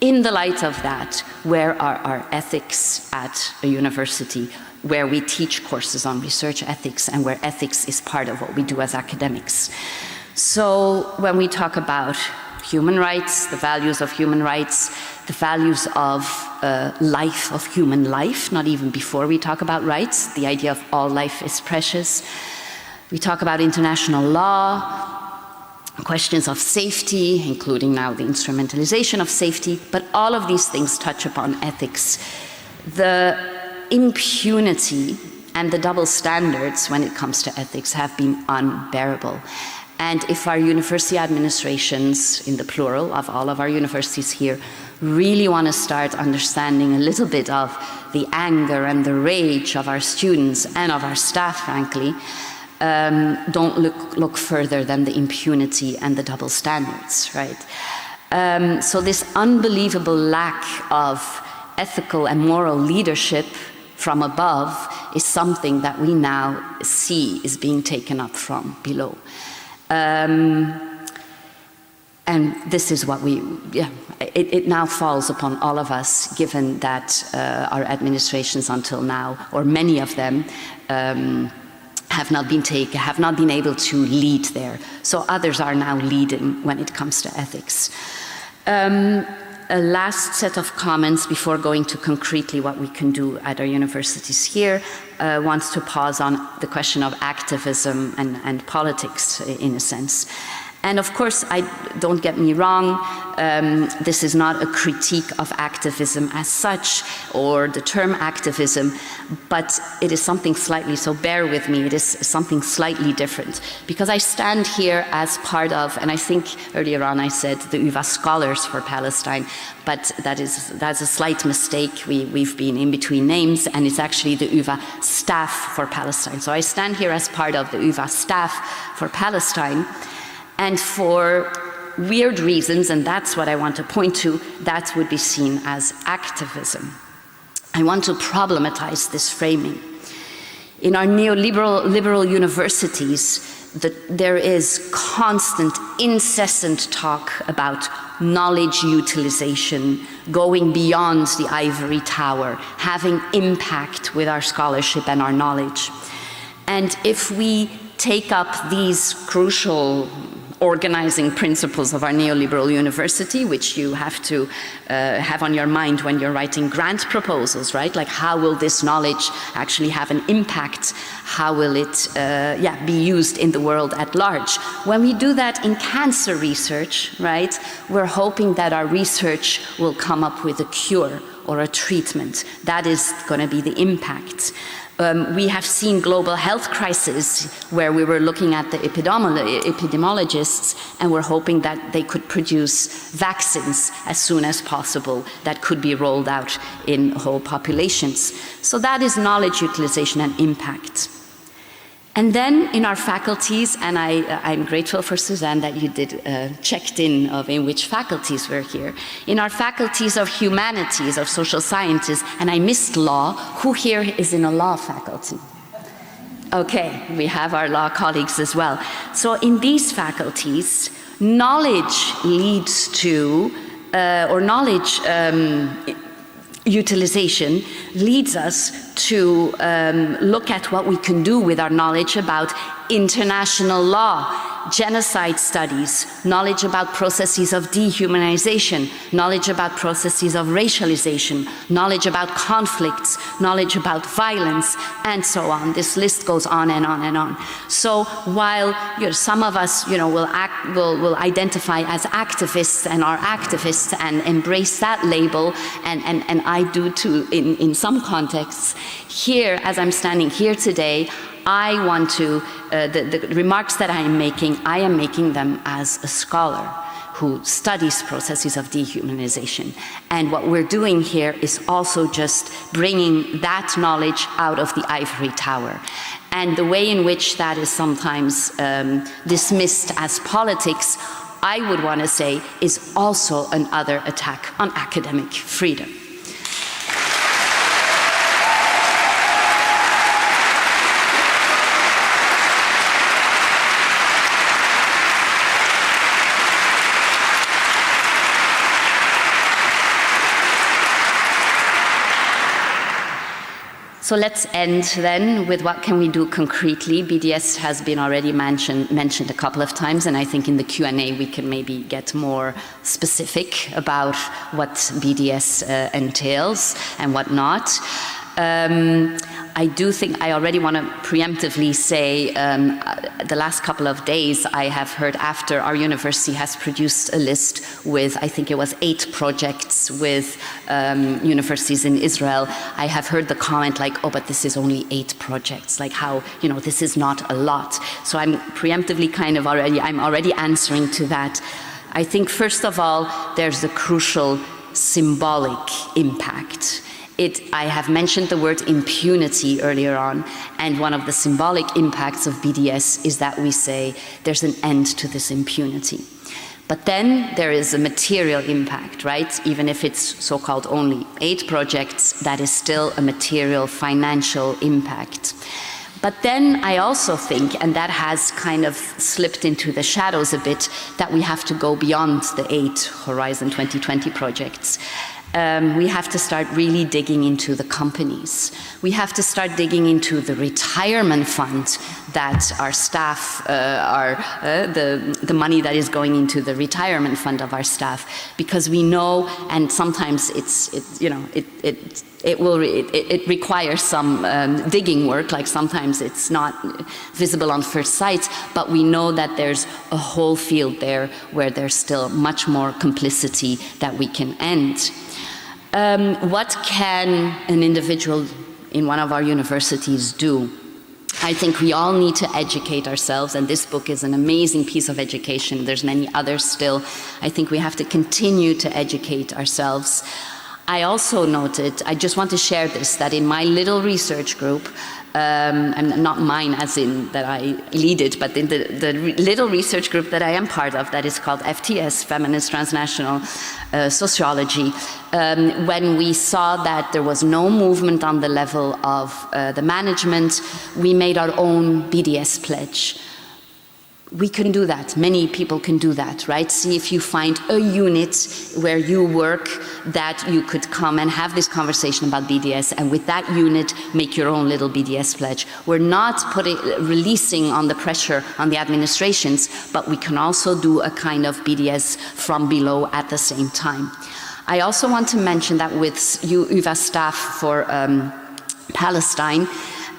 In the light of that, where are our ethics at a university where we teach courses on research ethics and where ethics is part of what we do as academics? So when we talk about human rights, the values of human rights, the values of life, of human life, not even before we talk about rights, the idea of all life is precious. We talk about international law, questions of safety, including now the instrumentalization of safety, but all of these things touch upon ethics. The impunity and the double standards when it comes to ethics have been unbearable. And if our university administrations, in the plural of all of our universities here, really want to start understanding a little bit of the anger and the rage of our students and of our staff, frankly, don't look further than the impunity and the double standards, right? So this unbelievable lack of ethical and moral leadership from above is something that we now see is being taken up from below. And this is what it now falls upon all of us, given that our administrations until now, or many of them, have not been able to lead there. So others are now leading when it comes to ethics. A last set of comments before going to concretely what we can do at our universities here, wants to pause on the question of activism and politics in a sense. And of course, don't get me wrong, this is not a critique of activism as such, or the term activism, but it is something slightly, so bear with me, it is something slightly different. Because I stand here as part of, and I think earlier on I said the UvA Scholars for Palestine, but that's a slight mistake. We've been in between names, and it's actually the UvA Staff for Palestine. So I stand here as part of the UvA Staff for Palestine. And for weird reasons, and that's what I want to point to, that would be seen as activism. I want to problematize this framing. In our neoliberal universities, there is constant, incessant talk about knowledge utilization, going beyond the ivory tower, having impact with our scholarship and our knowledge. And if we take up these crucial organizing principles of our neoliberal university, which you have to have on your mind when you're writing grant proposals, right? Like, how will this knowledge actually have an impact? How will it be used in the world at large? When we do that in cancer research, right, we're hoping that our research will come up with a cure or a treatment. That is going to be the impact. We have seen global health crises where we were looking at the epidemiologists and we're hoping that they could produce vaccines as soon as possible that could be rolled out in whole populations. So that is knowledge utilization and impact. And then in our faculties, and I'm grateful for Suzanne that you checked in which faculties we're here. In our faculties of humanities, of social sciences, and I missed law, who here is in a law faculty? Okay, we have our law colleagues as well. So in these faculties, knowledge leads to, utilization leads us to look at what we can do with our knowledge about international law, genocide studies, knowledge about processes of dehumanization, knowledge about processes of racialization, knowledge about conflicts, knowledge about violence, and so on. This list goes on and on and on. So while some of us will identify as activists and are activists and embrace that label, and I do too in some contexts, here, as I'm standing here today, I want to, the remarks that I am making them as a scholar who studies processes of dehumanization. And what we're doing here is also just bringing that knowledge out of the ivory tower. And the way in which that is sometimes dismissed as politics, I would want to say, is also another attack on academic freedom. So let's end then with what can we do concretely. BDS has been already mentioned a couple of times, and I think in the Q&A we can maybe get more specific about what BDS entails and what not. I do think I already want to preemptively say the last couple of days I have heard after our university has produced a list with, I think it was 8 projects with universities in Israel. I have heard the comment like, oh, but this is only 8 projects, like how, you know, this is not a lot. So I'm preemptively kind of I'm already answering to that. I think first of all, there's a crucial symbolic impact. I have mentioned the word impunity earlier on, and one of the symbolic impacts of BDS is that we say there's an end to this impunity. But then there is a material impact, right? Even if it's so-called only 8 projects, that is still a material financial impact. But then I also think, and that has kind of slipped into the shadows a bit, that we have to go beyond the 8 Horizon 2020 projects. We have to start really digging into the companies. We have to start digging into the retirement fund that our staff the money that is going into the retirement fund of our staff, because we know, and sometimes it requires some digging work, like sometimes it's not visible on first sight, but we know that there's a whole field there where there's still much more complicity that we can end. What can an individual in one of our universities do? I think we all need to educate ourselves, and this book is an amazing piece of education. There's many others still. I think we have to continue to educate ourselves. I also noted, I just want to share this, that in my little research group, and not mine as in that I lead it, but in the little research group that I am part of, that is called FTS, Feminist Transnational Sociology, when we saw that there was no movement on the level of the management, we made our own BDS pledge. We can do that. Many people can do that, right? See if you find a unit where you work that you could come and have this conversation about BDS, and with that unit, make your own little BDS pledge. We're not releasing on the pressure on the administrations, but we can also do a kind of BDS from below at the same time. I also want to mention that with UVA staff for Palestine,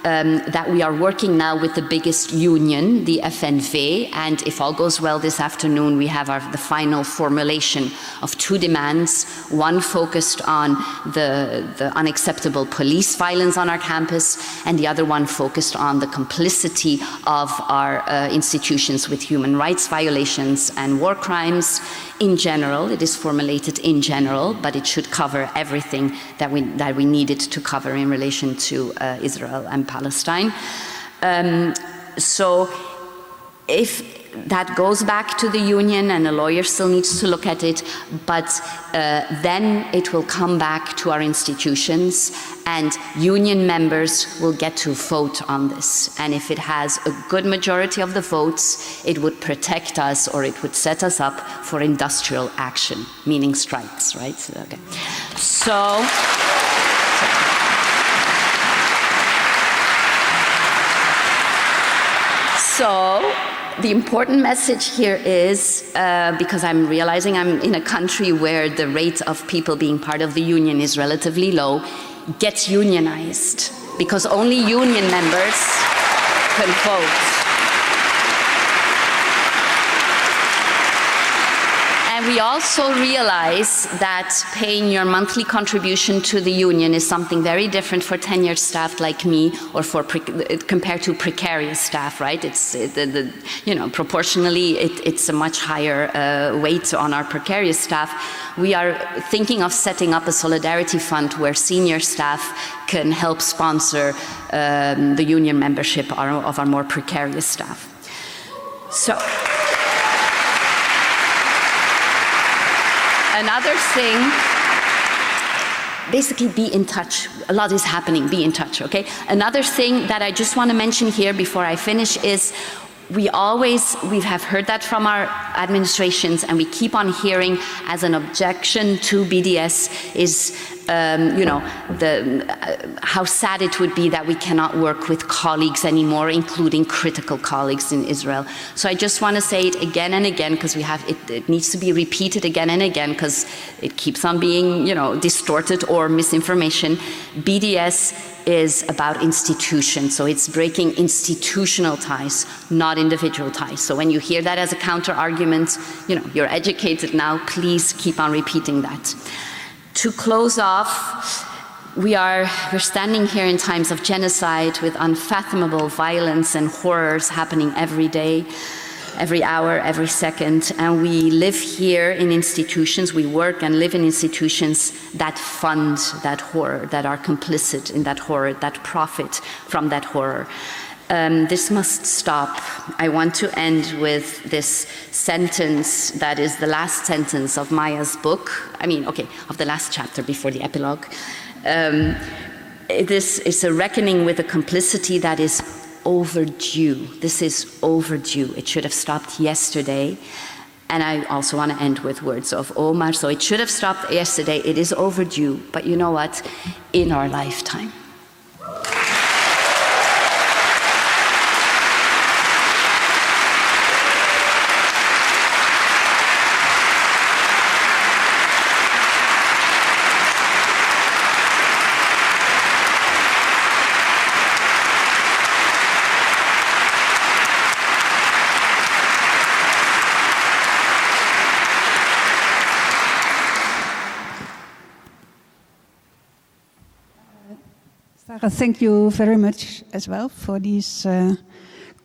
that we are working now with the biggest union, the FNV, and if all goes well this afternoon, we have the final formulation of 2 demands, one focused on the unacceptable police violence on our campus, and the other one focused on the complicity of our institutions with human rights violations and war crimes. In general, it is formulated in general, but it should cover everything that we needed to cover in relation to Israel and Palestine. So if that goes back to the union, and a lawyer still needs to look at it, but then it will come back to our institutions, and union members will get to vote on this. And if it has a good majority of the votes, it would protect us, or it would set us up for industrial action, meaning strikes, right? Okay. So the important message here is, because I'm realizing I'm in a country where the rate of people being part of the union is relatively low, get unionized, because only union members can vote. And And we also realize that paying your monthly contribution to the union is something very different for tenured staff like me, or for compared to precarious staff, right? It's proportionally it's a much higher weight on our precarious staff. We are thinking of setting up a solidarity fund where senior staff can help sponsor the union membership of our more precarious staff. So. Another thing, basically be in touch. A lot is happening, be in touch, okay? Another thing that I just want to mention here before I finish is we have heard that from our administrations, and we keep on hearing as an objection to BDS is, how sad it would be that we cannot work with colleagues anymore, including critical colleagues in Israel. So I just want to say it again and again, because it needs to be repeated again and again, because it keeps on being, distorted or misinformation. BDS is about institutions, so it's breaking institutional ties, not individual ties. So when you hear that as a counter-argument, you're educated now, please keep on repeating that. To close off, we're standing here in times of genocide with unfathomable violence and horrors happening every day, every hour, every second, and we live here in institutions, we work and live in institutions that fund that horror, that are complicit in that horror, that profit from that horror. This must stop. I want to end with this sentence that is the last sentence of Maya's book, of the last chapter before the epilogue. This is a reckoning with a complicity that is overdue. This is overdue. It should have stopped yesterday. And I also want to end with words of Omar. So it should have stopped yesterday. It is overdue. But you know what? In our lifetime. Sarah, thank you very much as well for these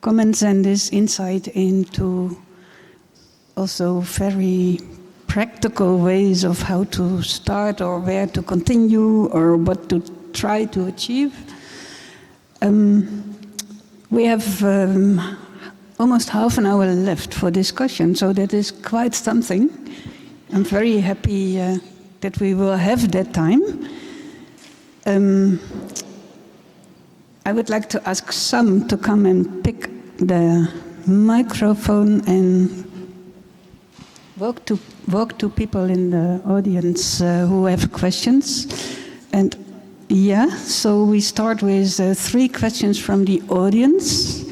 comments and this insight into also very practical ways of how to start or where to continue or what to try to achieve. We have almost half an hour left for discussion, so that is quite something. I'm very happy that we will have that time. I would like to ask some to come and pick the microphone and walk to people in the audience who have questions. And so we start with 3 questions from the audience,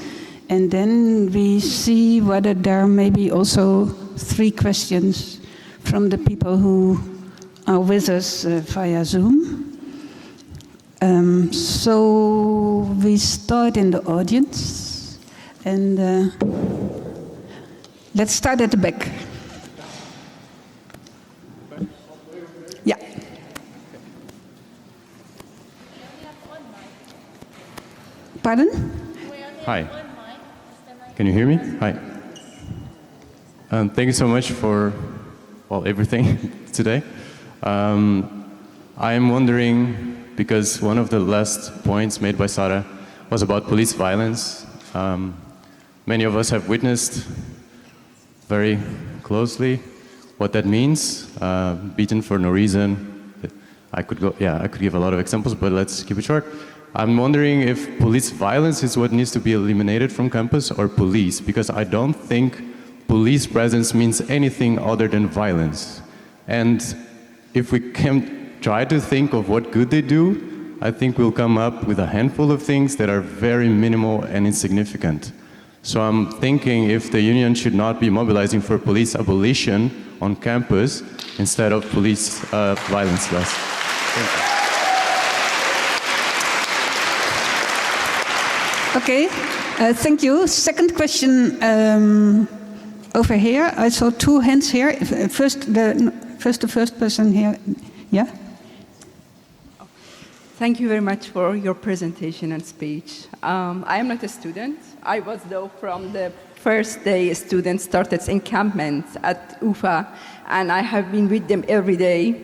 and then we see whether there may be also 3 questions from the people who are with us via Zoom. So we start in the audience, and let's start at the back. Yeah. Pardon? Hi. Can you hear me? Hi. Thank you so much for, everything today. I'm wondering, because one of the last points made by Sarah was about police violence. Many of us have witnessed very closely what that means, beaten for no reason. I could give a lot of examples, but let's keep it short. I'm wondering if police violence is what needs to be eliminated from campus, or police, because I don't think police presence means anything other than violence. And if we can try to think of what good they do, I think we'll come up with a handful of things that are very minimal and insignificant. So I'm thinking if the union should not be mobilizing for police abolition on campus instead of police violence less. Thank you. Okay, thank you. Second question over here. I saw two hands here. First, the first person here. Yeah. Thank you very much for your presentation and speech. I am not a student. I was, though, from the first day students started encampment at UFA, and I have been with them every day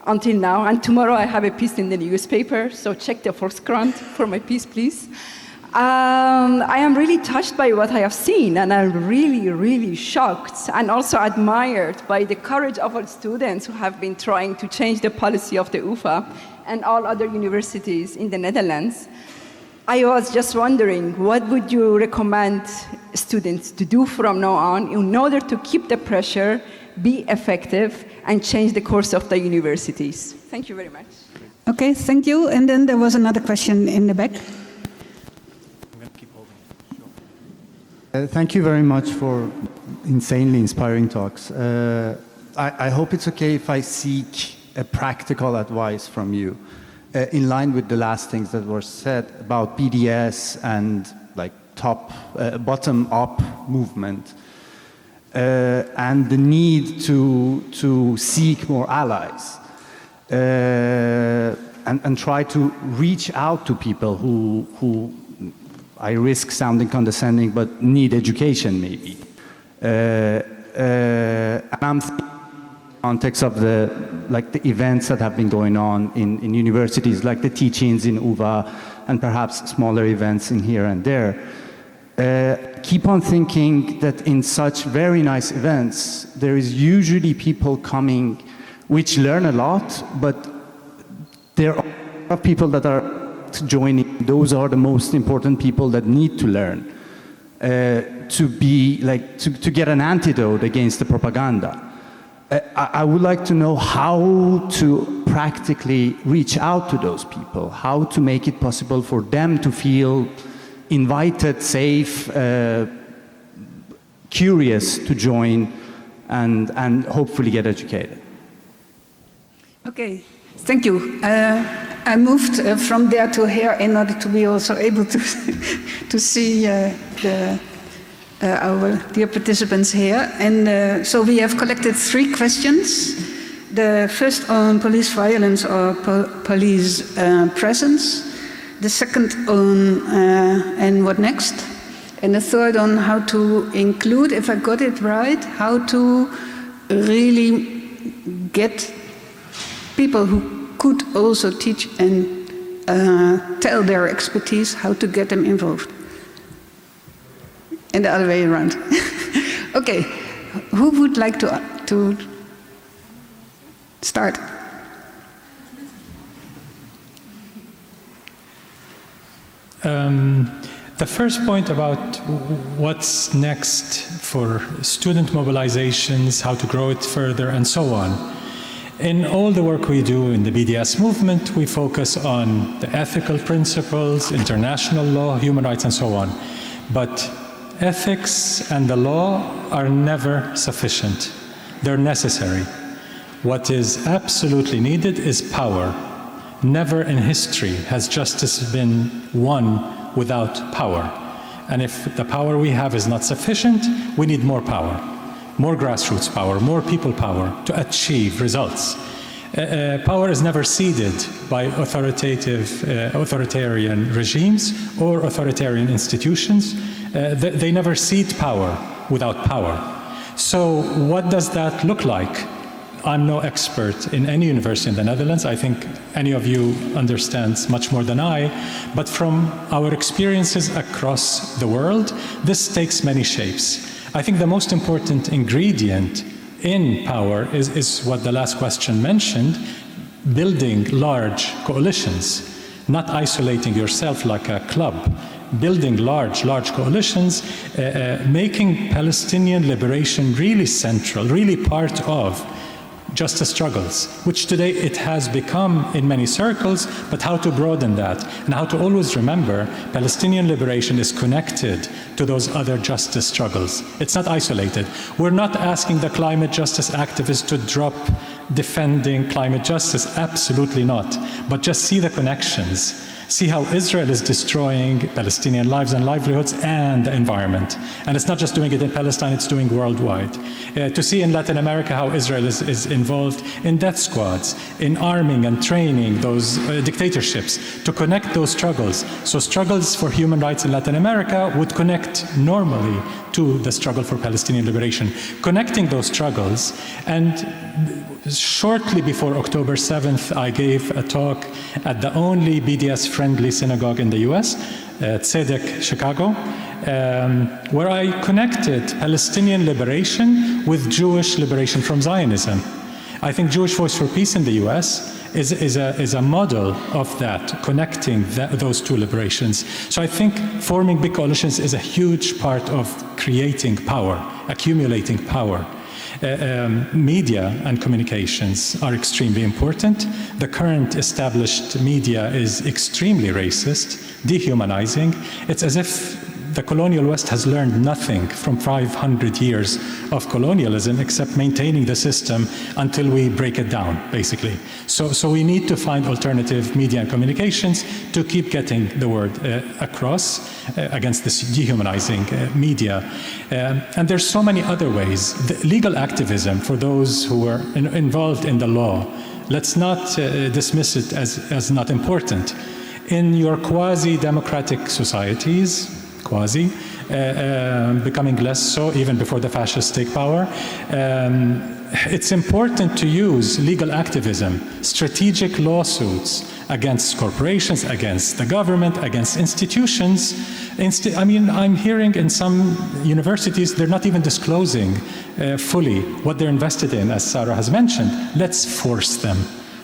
until now. And tomorrow I have a piece in the newspaper, so check the forefront for my piece, please. I am really touched by what I have seen, and I'm really, really shocked and also admired by the courage of our students who have been trying to change the policy of the UFA and all other universities in the Netherlands. I was just wondering, what would you recommend students to do from now on in order to keep the pressure, be effective, and change the course of the universities? Thank you very much. Okay, thank you. And then there was another question in the back. Thank you very much for insanely inspiring talks. I hope it's okay if I seek a practical advice from you, in line with the last things that were said about BDS and like bottom-up movement, and the need to seek more allies, and try to reach out to people who I risk sounding condescending, but need education maybe. And I'm context of the events that have been going on in universities, like the teachings in UVA, and perhaps smaller events in here and there. Keep on thinking that in such very nice events, there is usually people coming which learn a lot, but there are people that are joining. Those are the most important people that need to learn to get an antidote against the propaganda. I would like to know how to practically reach out to those people, how to make it possible for them to feel invited, safe, curious to join, and hopefully get educated. Okay, thank you. I moved from there to here in order to be also able to to see our dear participants here. And so we have collected 3 questions. The first on police violence or police presence. The second on and what next. And the third on how to include, if I got it right, how to really get people who could also teach and tell their expertise, how to get them involved. And the other way around. Okay, who would like to start? The first point about what's next for student mobilizations, how to grow it further, and so on. In all the work we do in the BDS movement, we focus on the ethical principles, international law, human rights, and so on. But ethics and the law are never sufficient. They're necessary. What is absolutely needed is power. Never in history has justice been won without power. And if the power we have is not sufficient, we need more power. More grassroots power, more people power to achieve results. Power is never ceded by authoritarian regimes or authoritarian institutions. They never cede power without power. So what does that look like? I'm no expert in any university in the Netherlands. I think any of you understands much more than I. But from our experiences across the world, this takes many shapes. I think the most important ingredient in power is what the last question mentioned, building large coalitions, not isolating yourself like a club, building large coalitions, making Palestinian liberation really central, really part of justice struggles, which today it has become in many circles, but how to broaden that and how to always remember Palestinian liberation is connected to those other justice struggles. It's not isolated. We're not asking the climate justice activists to drop defending climate justice, absolutely not, but just see the connections. See how Israel is destroying Palestinian lives and livelihoods and the environment. And it's not just doing it in Palestine, it's doing worldwide. To see in Latin America how Israel is involved in death squads, in arming and training those dictatorships, to connect those struggles. So struggles for human rights in Latin America would connect normally to the struggle for Palestinian liberation. Connecting those struggles, and shortly before October 7th, I gave a talk at the only BDS-friendly synagogue in the US, Tzedek, Chicago, where I connected Palestinian liberation with Jewish liberation from Zionism. I think Jewish Voice for Peace in the US is a model of that, connecting those two liberations. So I think forming big coalitions is a huge part of creating power, accumulating power. Media and communications are extremely important. The current established media is extremely racist, dehumanizing. It's as if the colonial West has learned nothing from 500 years of colonialism except maintaining the system until we break it down, basically. So we need to find alternative media and communications to keep getting the word across against this dehumanizing media. And there's so many other ways. The legal activism for those who are involved in the law, let's not dismiss it as not important. In your quasi-democratic societies, becoming less so even before the fascists take power, it's important to use legal activism, strategic lawsuits against corporations, against the government, against institutions. I mean, I'm hearing in some universities they're not even disclosing fully what they're invested in, as Sarah has mentioned. Let's force them.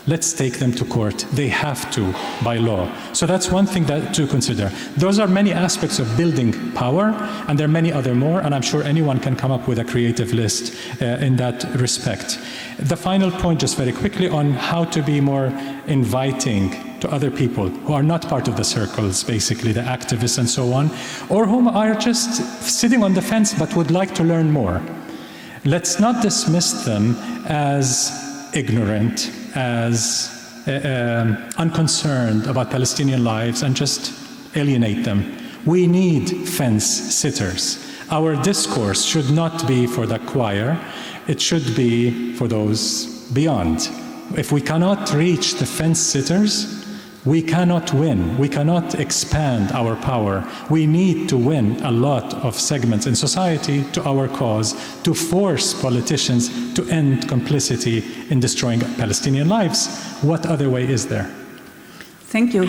Let's take them to court. They have to, by law. So that's one thing to consider. Those are many aspects of building power, and there are many other more, and I'm sure anyone can come up with a creative list in that respect. The final point, just very quickly, on how to be more inviting to other people who are not part of the circles, basically, the activists and so on, or whom are just sitting on the fence but would like to learn more. Let's not dismiss them as ignorant, as unconcerned about Palestinian lives and just alienate them. We need fence sitters. Our discourse should not be for the choir, it should be for those beyond. If we cannot reach the fence sitters, we cannot win. We cannot expand our power. We need to win a lot of segments in society to our cause, to force politicians to end complicity in destroying Palestinian lives. What other way is there? Thank you.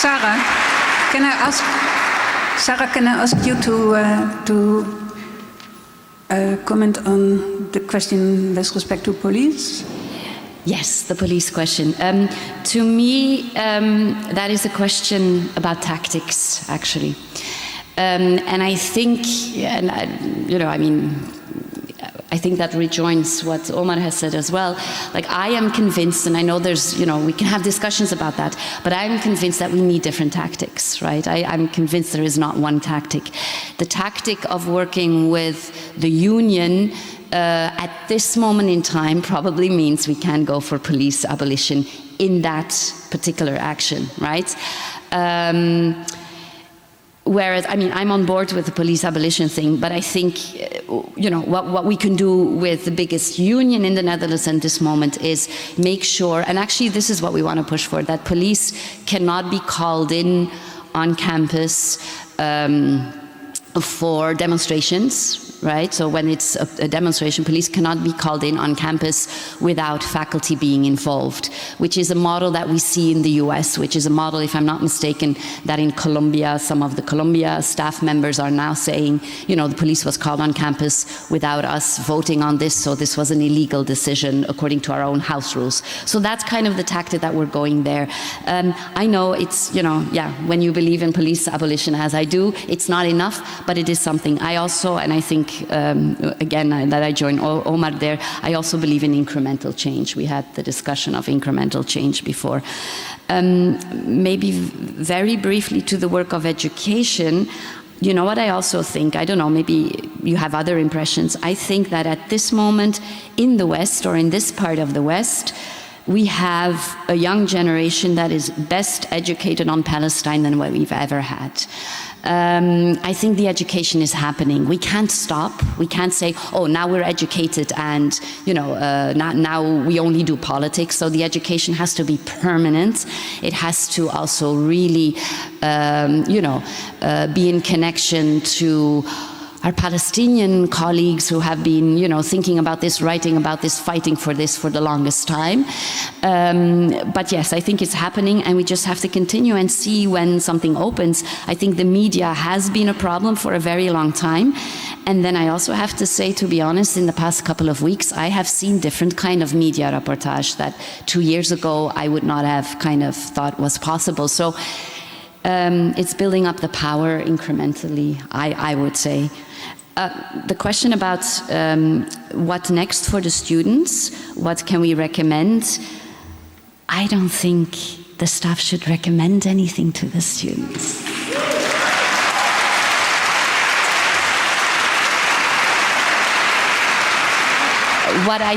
Sarah, can I ask you to comment on the question with respect to police? Yes, the police question. To me, that is a question about tactics, actually. And I think, I think that rejoins what Omar has said as well. Like, I am convinced, and I know there's, we can have discussions about that, but I'm convinced that we need different tactics, right? I'm convinced there is not one tactic. The tactic of working with the union at this moment in time probably means we can go for police abolition in that particular action, right? Whereas, I'm on board with the police abolition thing, but I think, what we can do with the biggest union in the Netherlands at this moment is make sure, and actually this is what we want to push for, that police cannot be called in on campus for demonstrations, right? So when it's a demonstration, police cannot be called in on campus without faculty being involved, which is a model that we see in the US, which is a model, if I'm not mistaken, that in Colombia, some of the Colombia staff members are now saying, the police was called on campus without us voting on this, so this was an illegal decision according to our own house rules. So that's kind of the tactic that we're going there. I know it's, when you believe in police abolition as I do, it's not enough, but it is something. I also, and I think, again, that I join Omar there, I also believe in incremental change. We had the discussion of incremental change before. Maybe very briefly to the work of education, you know what I also think, I don't know, maybe you have other impressions. I think that at this moment in the West, or in this part of the West, we have a young generation that is best educated on Palestine than what we've ever had. I think the education is happening. We can't stop. We can't say, oh, now we're educated and, you know, now we only do politics. So the education has to be permanent. It has to also really, be in connection to our Palestinian colleagues who have been, thinking about this, writing about this, fighting for this for the longest time. But yes, I think it's happening, and we just have to continue and see when something opens. I think the media has been a problem for a very long time. And then I also have to say, to be honest, in the past couple of weeks, I have seen different kind of media reportage that 2 years ago I would not have kind of thought was possible. So it's building up the power incrementally, I would say. The question about what next for the students, what can we recommend? I don't think the staff should recommend anything to the students. What I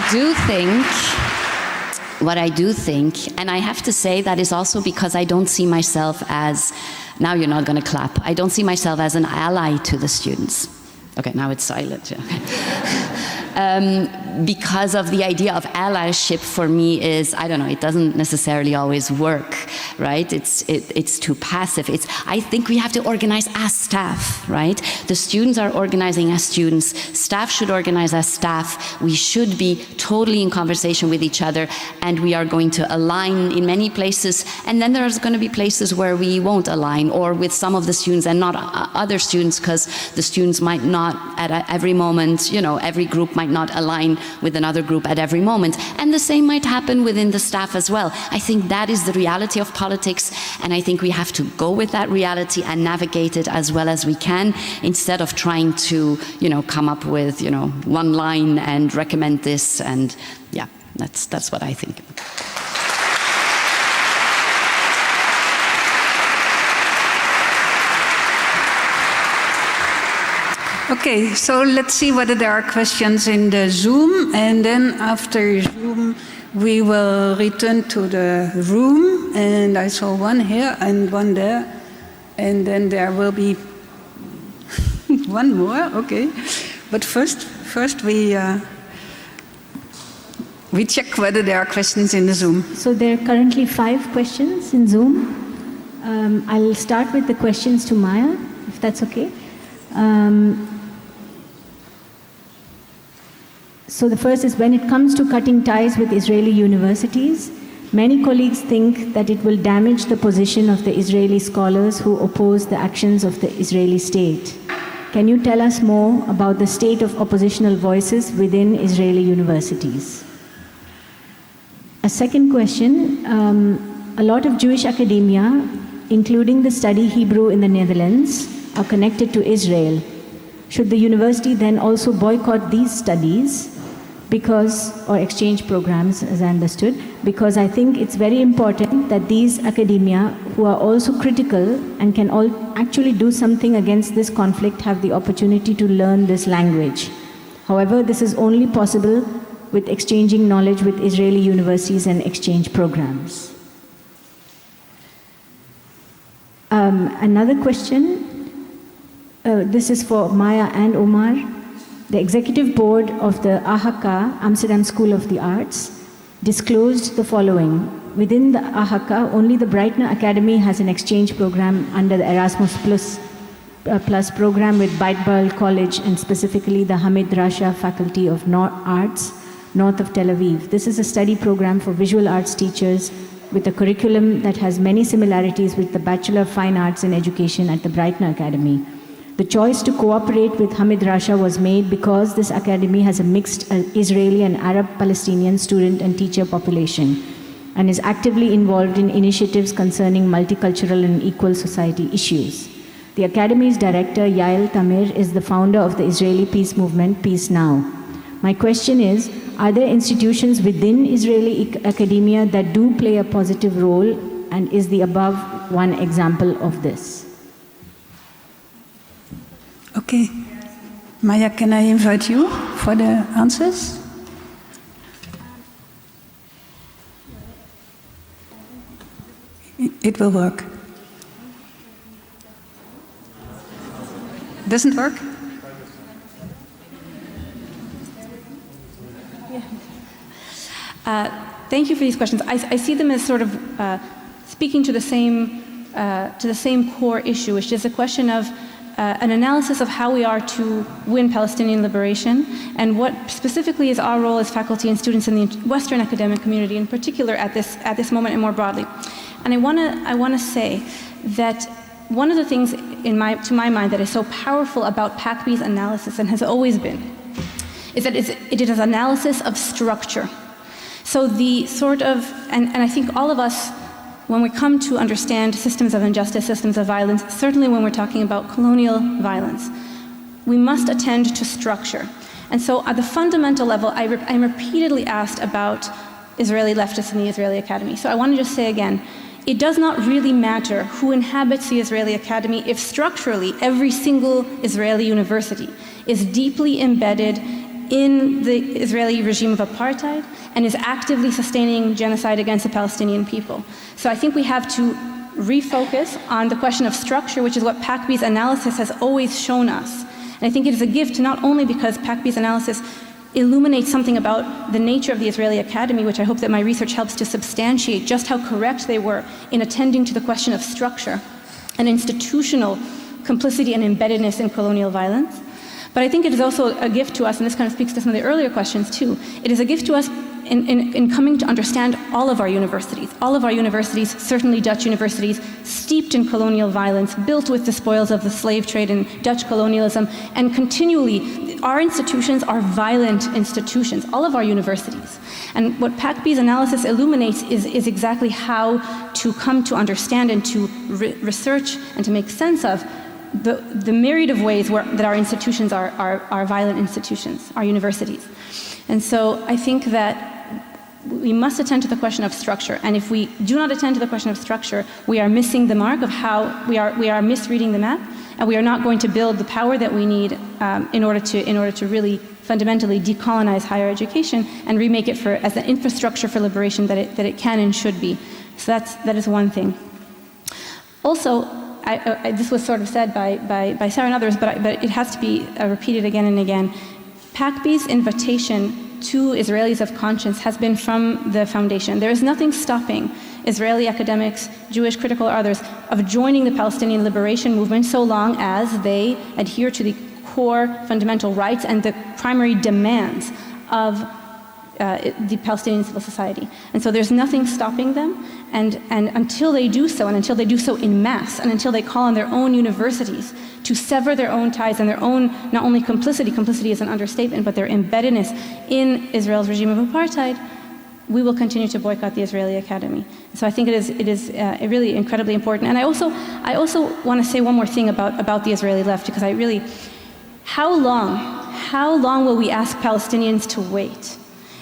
do think, and I have to say that is also because I don't see myself as, now you're not going to clap, I don't see myself as an ally to the students. Okay, now it's silent. Yeah. Because of the idea of allyship for me is, I don't know, it doesn't necessarily always work, right? It's too passive. I think we have to organize as staff, right? The students are organizing as students. Staff should organize as staff. We should be totally in conversation with each other, and we are going to align in many places, and then there's going to be places where we won't align, or with some of the students and not other students, because the students might not at every moment, every group might not align with another group at every moment. And the same might happen within the staff as well. I think that is the reality of politics, and I think we have to go with that reality and navigate it as well as we can, instead of trying to, come up with, one line and recommend this, and yeah, that's what I think. Okay, so let's see whether there are questions in the Zoom, and then after Zoom we will return to the room, and I saw one here and one there, and then there will be one more, okay. But first we check whether there are questions in the Zoom. So there are currently 5 questions in Zoom. I'll start with the questions to Maya, if that's okay. So the first is, when it comes to cutting ties with Israeli universities, many colleagues think that it will damage the position of the Israeli scholars who oppose the actions of the Israeli state. Can you tell us more about the state of oppositional voices within Israeli universities? A second question, a lot of Jewish academia, including the study Hebrew in the Netherlands, are connected to Israel. Should the university then also boycott these studies or exchange programs, as I understood, because I think it's very important that these academia who are also critical and can all actually do something against this conflict have the opportunity to learn this language. However, this is only possible with exchanging knowledge with Israeli universities and exchange programs. Another question, this is for Maya and Omar. The executive board of the AHK, Amsterdam School of the Arts, disclosed the following. Within the AHK, only the Breitner Academy has an exchange program under the Erasmus Plus program with Beitbal College, and specifically the Hamid Rasha Faculty of Arts, north of Tel Aviv. This is a study program for visual arts teachers with a curriculum that has many similarities with the Bachelor of Fine Arts in Education at the Breitner Academy. The choice to cooperate with Hamid Rasha was made because this academy has a mixed Israeli and Arab Palestinian student and teacher population, and is actively involved in initiatives concerning multicultural and equal society issues. The academy's director, Yael Tamir, is the founder of the Israeli peace movement, Peace Now. My question is, are there institutions within Israeli academia that do play a positive role, and is the above one example of this? Okay. Maya, can I invite you for the answers? It will work. Doesn't work? Thank you for these questions. I see them as sort of speaking to the same core issue, which is the question of an analysis of how we are to win Palestinian liberation, and what specifically is our role as faculty and students in the Western academic community, in particular at this moment and more broadly. And I want to say that one of the things to my mind that is so powerful about PACB's analysis, and has always been, is that it is an analysis of structure. So the sort of, and I think all of us, when we come to understand systems of injustice, systems of violence, certainly when we're talking about colonial violence, we must attend to structure. And so at the fundamental level, I'm repeatedly asked about Israeli leftists in the Israeli Academy. So I want to just say again, it does not really matter who inhabits the Israeli Academy if structurally every single Israeli university is deeply embedded in the Israeli regime of apartheid and is actively sustaining genocide against the Palestinian people. So I think we have to refocus on the question of structure, which is what PACB's analysis has always shown us. And I think it is a gift not only because PACB's analysis illuminates something about the nature of the Israeli Academy, which I hope that my research helps to substantiate just how correct they were in attending to the question of structure and institutional complicity and embeddedness in colonial violence. But I think it is also a gift to us, and this kind of speaks to some of the earlier questions too, it is a gift to us in coming to understand all of our universities. All of our universities, certainly Dutch universities, steeped in colonial violence, built with the spoils of the slave trade and Dutch colonialism, and continually, our institutions are violent institutions, all of our universities. And what PACB's analysis illuminates is exactly how to come to understand and to research and to make sense of the myriad of ways that our institutions are violent institutions, our universities. And so I think that we must attend to the question of structure. And if we do not attend to the question of structure, we are missing the mark of how we are misreading the map, and we are not going to build the power that we need in order to really fundamentally decolonize higher education and remake it as an infrastructure for liberation that it can and should be. So that is one thing. Also, this was sort of said by Sarah and others, but it has to be repeated again and again. PACB's invitation to Israelis of conscience has been from the foundation. There is nothing stopping Israeli academics, Jewish, critical, or others, of joining the Palestinian liberation movement so long as they adhere to the core fundamental rights and the primary demands of the Palestinian civil society. And so there's nothing stopping them, and until they do so, and until they do so in mass, and until they call on their own universities to sever their own ties and their own, not only complicity is an understatement, but their embeddedness in Israel's regime of apartheid, we will continue to boycott the Israeli Academy. So I think it is really incredibly important. And I also want to say one more thing about the Israeli left, because how long will we ask Palestinians to wait?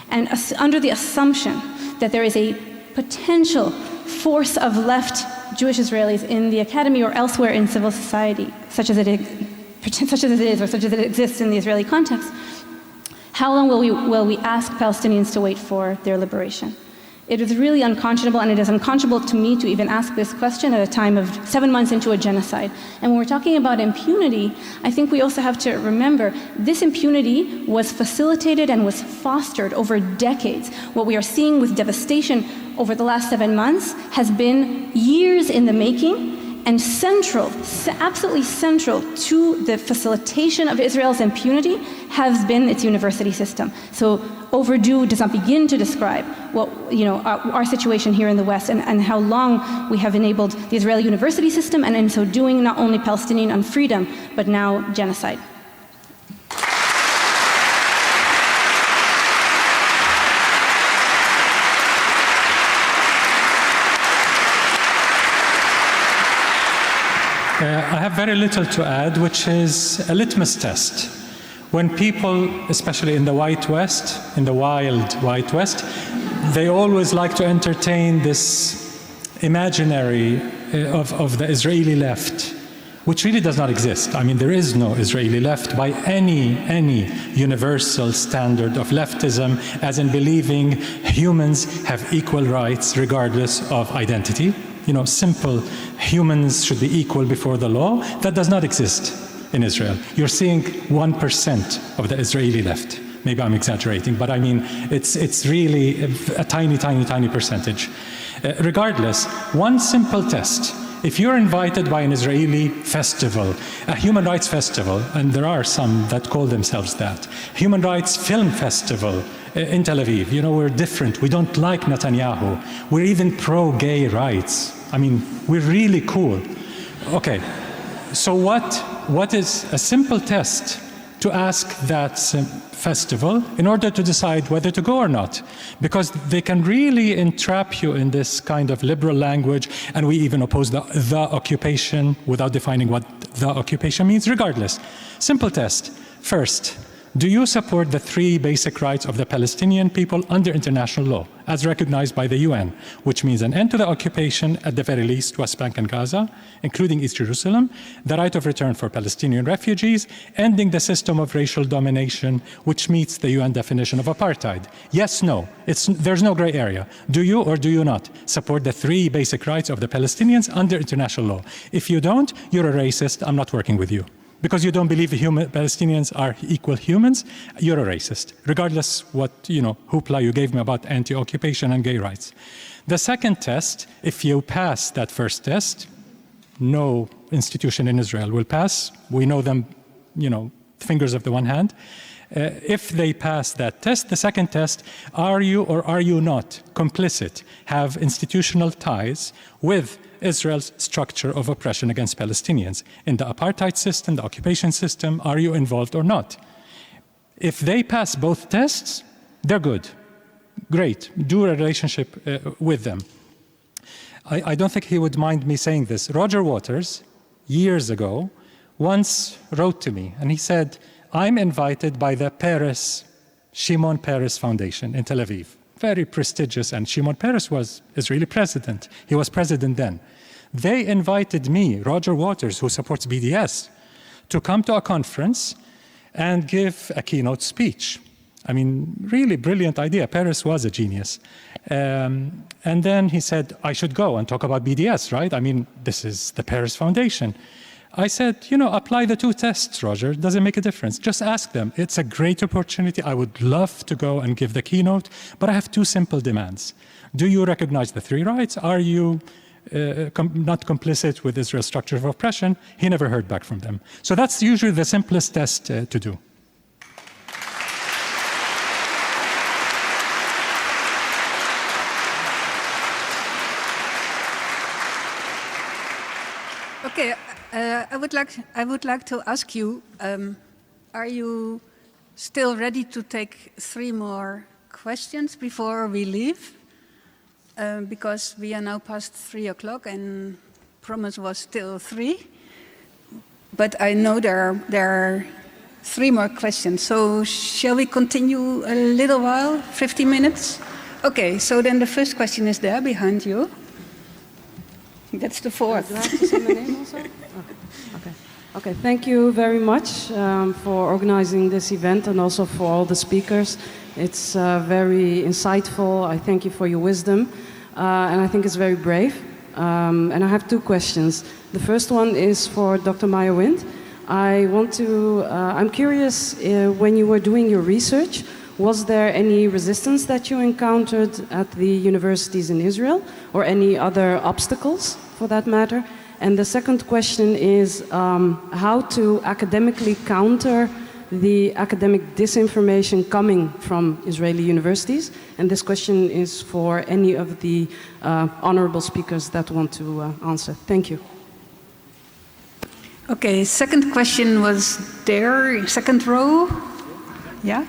And under the assumption that there is a potential force of left Jewish Israelis in the academy or elsewhere in civil society, such as it is or such as it exists in the Israeli context, how long will we ask Palestinians to wait for their liberation? It is really unconscionable, and it is unconscionable to me to even ask this question at a time of 7 months into a genocide. And when we're talking about impunity, I think we also have to remember this impunity was facilitated and was fostered over decades. What we are seeing with devastation over the last 7 months has been years in the making, and absolutely central to the facilitation of Israel's impunity has been its university system. So overdue does not begin to describe our situation here in the West and how long we have enabled the Israeli university system, and in so doing not only Palestinian unfreedom, but now genocide. I have very little to add, which is a litmus test. When people, especially in the white West, in the wild white West, they always like to entertain this imaginary of the Israeli left, which really does not exist. I mean, there is no Israeli left by any universal standard of leftism, as in believing humans have equal rights regardless of identity. You know, simple, humans should be equal before the law. That does not exist in Israel. You're seeing 1% of the Israeli left. Maybe I'm exaggerating, but I mean, it's really a tiny percentage. Regardless, one simple test. If you're invited by an Israeli festival, a human rights festival, and there are some that call themselves that, human rights film festival in Tel Aviv, you know, we're different. We don't like Netanyahu. We're even pro-gay rights. I mean, we're really cool. Okay, so what is a simple test to ask that festival in order to decide whether to go or not? Because they can really entrap you in this kind of liberal language, and we even oppose the occupation without defining what the occupation means. Regardless, simple test. First, do you support the 3 basic rights of the Palestinian people under international law, as recognized by the UN, which means an end to the occupation, at the very least, West Bank and Gaza, including East Jerusalem, the right of return for Palestinian refugees, ending the system of racial domination, which meets the UN definition of apartheid? Yes, no. There's no gray area. Do you or do you not support the 3 basic rights of the Palestinians under international law? If you don't, you're a racist. I'm not working with you. Because you don't believe Palestinians are equal humans, you're a racist, regardless what, you know, hoopla you gave me about anti-occupation and gay rights. The second test, if you pass that first test, no institution in Israel will pass. We know them, you know, fingers of the one hand. If they pass that test, the second test, are you or are you not complicit, have institutional ties with Israel's structure of oppression against Palestinians? In the apartheid system, the occupation system, are you involved or not? If they pass both tests, they're good. Great. Do a relationship with them. I don't think he would mind me saying this. Roger Waters, years ago, once wrote to me, and he said, I'm invited by the Shimon Peres Foundation in Tel Aviv. Very prestigious, and Shimon Peres was Israeli president. He was president then. They invited me, Roger Waters, who supports BDS, to come to a conference and give a keynote speech. I mean, really brilliant idea. Peres was a genius. And then he said, I should go and talk about BDS, right? I mean, this is the Peres Foundation. I said, you know, apply the 2 tests, Roger. Does it make a difference? Just ask them. It's a great opportunity. I would love to go and give the keynote, but I have 2 simple demands. Do you recognize the 3 rights? Are you not complicit with Israel's structure of oppression? He never heard back from them. So that's usually the simplest test to do. Okay, I would like to ask you, are you still ready to take 3 more questions before we leave? Because we are now past 3 o'clock and promise was still 3. But I know there are 3 more questions. So shall we continue a little while, 50 minutes? Okay, so then the first question is there behind you. That's the 4th. Do I have to say my name also? Okay, thank you very much for organizing this event and also for all the speakers. It's very insightful. I thank you for your wisdom. And I think it's very brave. And I have 2 questions. The first one is for Dr. Maya Wind. I'm curious, when you were doing your research, was there any resistance that you encountered at the universities in Israel, or any other obstacles for that matter? And the second question is how to academically counter the academic disinformation coming from Israeli universities. And this question is for any of the honorable speakers that want to answer. Thank you. Okay, second question was there, second row. Yeah?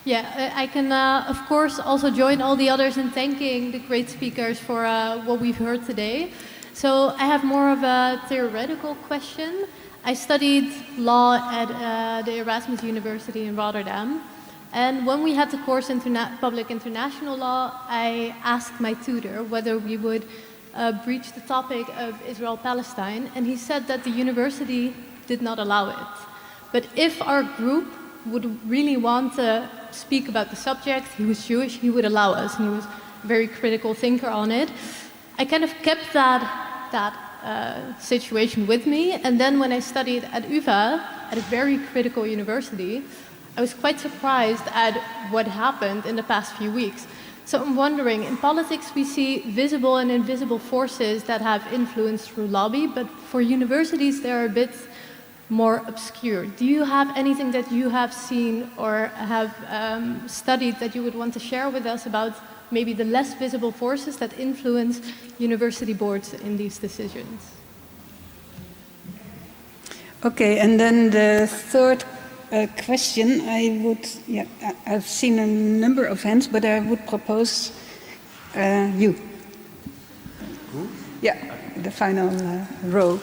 Yeah, I can, of course, also join all the others in thanking the great speakers for what we've heard today. So I have more of a theoretical question. I studied law at the Erasmus University in Rotterdam. And when we had the course Public International Law, I asked my tutor whether we would breach the topic of Israel-Palestine, and he said that the university did not allow it. But if our group would really want to speak about the subject, he was Jewish, he would allow us, and he was a very critical thinker on it. I kind of kept that situation with me, and then when I studied at UvA, at a very critical university, I was quite surprised at what happened in the past few weeks. So I'm wondering, in politics we see visible and invisible forces that have influence through lobby, but for universities they're a bit more obscure. Do you have anything that you have seen or have studied that you would want to share with us about maybe the less visible forces that influence university boards in these decisions? Okay, and then the third question, I've seen a number of hands, but I would propose you. Who? Yeah, the final row.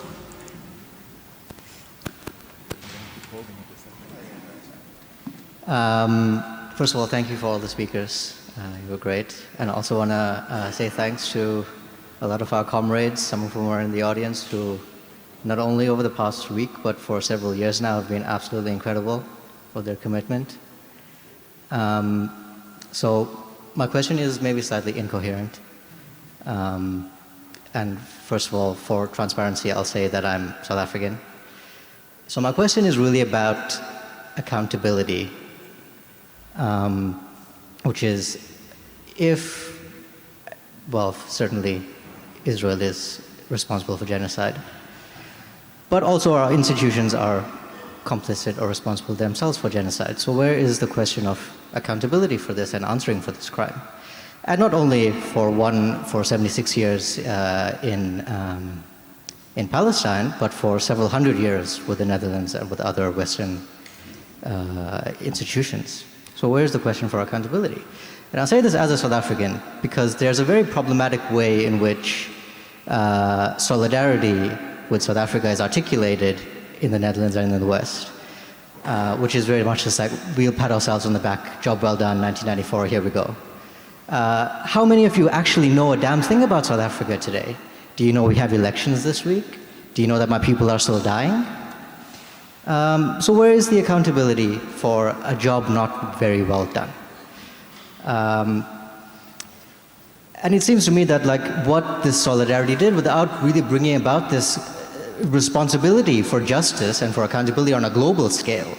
First of all, thank you for all the speakers. You were great. And I also want to say thanks to a lot of our comrades, some of whom are in the audience, who not only over the past week, but for several years now have been absolutely incredible for their commitment. So my question is maybe slightly incoherent. And first of all, for transparency, I'll say that I'm South African. So my question is really about accountability, which is if, well, certainly Israel is responsible for genocide, but also our institutions are complicit or responsible themselves for genocide. So where is the question of accountability for this and answering for this crime? And not only for 76 years in Palestine, but for several hundred years with the Netherlands and with other Western institutions. So where's the question for accountability? And I'll say this as a South African, because there's a very problematic way in which solidarity with South Africa is articulated in the Netherlands and in the West, which is very much just like, we'll pat ourselves on the back, job well done, 1994, here we go. How many of you actually know a damn thing about South Africa today? Do you know we have elections this week? Do you know that my people are still dying? So where is the accountability for a job not very well done? And it seems to me that like what this solidarity did, without really bringing about this responsibility for justice and for accountability on a global scale,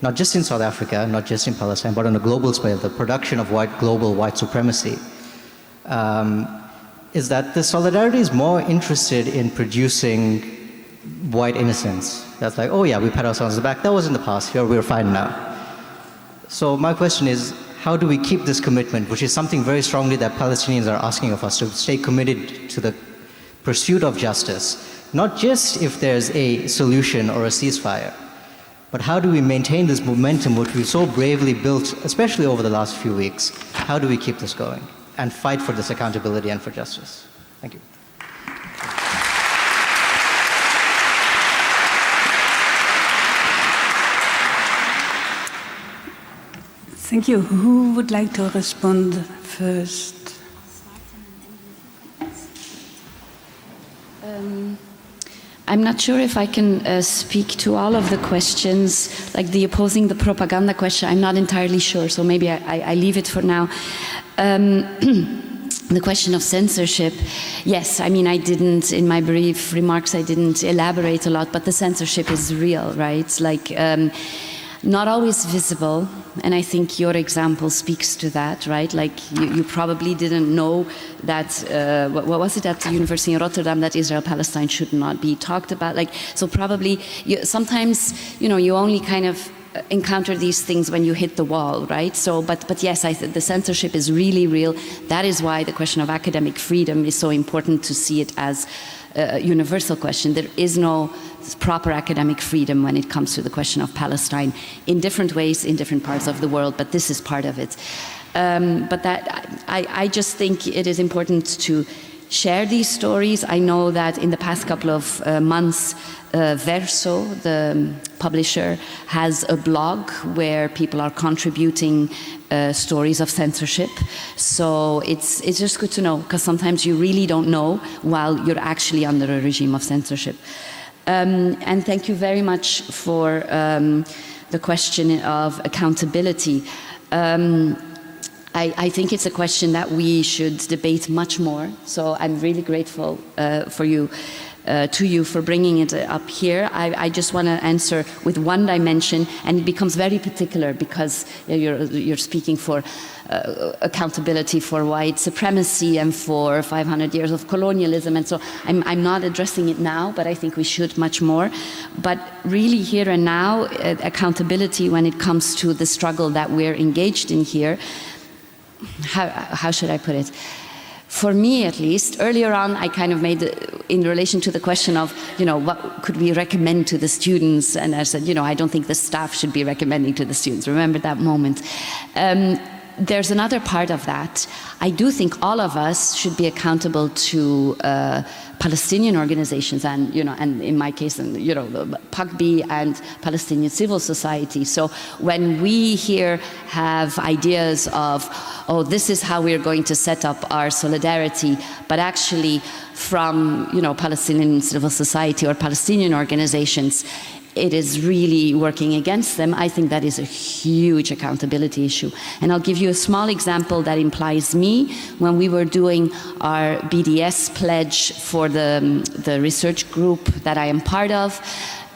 not just in South Africa, not just in Palestine, but on a global scale, the production of global white supremacy, is that the solidarity is more interested in producing white innocence. That's like, oh yeah, we pat ourselves on the back, that was in the past, here we're fine now. So my question is, how do we keep this commitment, which is something very strongly that Palestinians are asking of us, to stay committed to the pursuit of justice, not just if there's a solution or a ceasefire, but how do we maintain this momentum which we've so bravely built, especially over the last few weeks? How do we keep this going and fight for this accountability and for justice? Thank you. Thank you. Who would like to respond first? I'm not sure if I can speak to all of the questions, like the opposing the propaganda question. I'm not entirely sure, so maybe I leave it for now. The question of censorship, yes, I mean, I didn't, in my brief remarks, I didn't elaborate a lot, but the censorship is real, right? Like, not always visible, and I think your example speaks to that, right? Like you probably didn't know that, what was it at the University in Rotterdam, that Israel-Palestine should not be talked about? Like, so probably, sometimes, you only kind of encounter these things when you hit the wall, right? So, but yes, the censorship is really real. That is why the question of academic freedom is so important to see it as a universal question. There is no proper academic freedom when it comes to the question of Palestine in different ways in different parts of the world, but this is part of it. But that I just think it is important to share these stories. I know that in the past couple of months, Verso, the publisher, has a blog where people are contributing stories of censorship. So it's just good to know, because sometimes you really don't know while you're actually under a regime of censorship. And thank you very much for the question of accountability. I think it's a question that we should debate much more. So I'm really grateful to you for bringing it up here. I just want to answer with one dimension, and it becomes very particular because you're speaking for accountability for white supremacy and for 500 years of colonialism, and so I'm not addressing it now, but I think we should much more. But really here and now, accountability when it comes to the struggle that we're engaged in here, how should I put it? For me, at least, earlier on, I kind of made, in relation to the question of, what could we recommend to the students? And I said, I don't think the staff should be recommending to the students. Remember that moment. There's another part of that. I do think all of us should be accountable to Palestinian organizations and, and in my case, the PACB and Palestinian civil society. So when we here have ideas of, oh, this is how we're going to set up our solidarity, but actually from, Palestinian civil society or Palestinian organizations, it is really working against them, I think that is a huge accountability issue. And I'll give you a small example that implies me. When we were doing our BDS pledge for the research group that I am part of,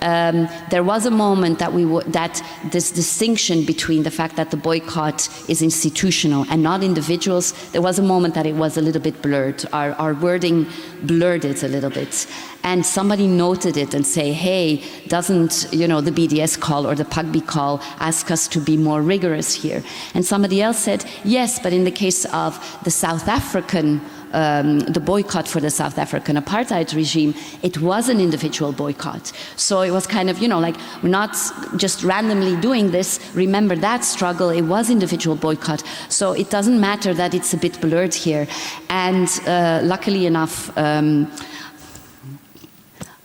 there was a moment that this distinction between the fact that the boycott is institutional and not individuals, there was a moment that it was a little bit blurred. Our wording blurred it a little bit. And somebody noted it and say, hey, doesn't the BDS call or the PACB call ask us to be more rigorous here? And somebody else said, yes, but in the case of the South African the boycott for the South African apartheid regime, it was an individual boycott. So it was kind of, like, we're not just randomly doing this. Remember that struggle, it was individual boycott. So it doesn't matter that it's a bit blurred here. And luckily enough,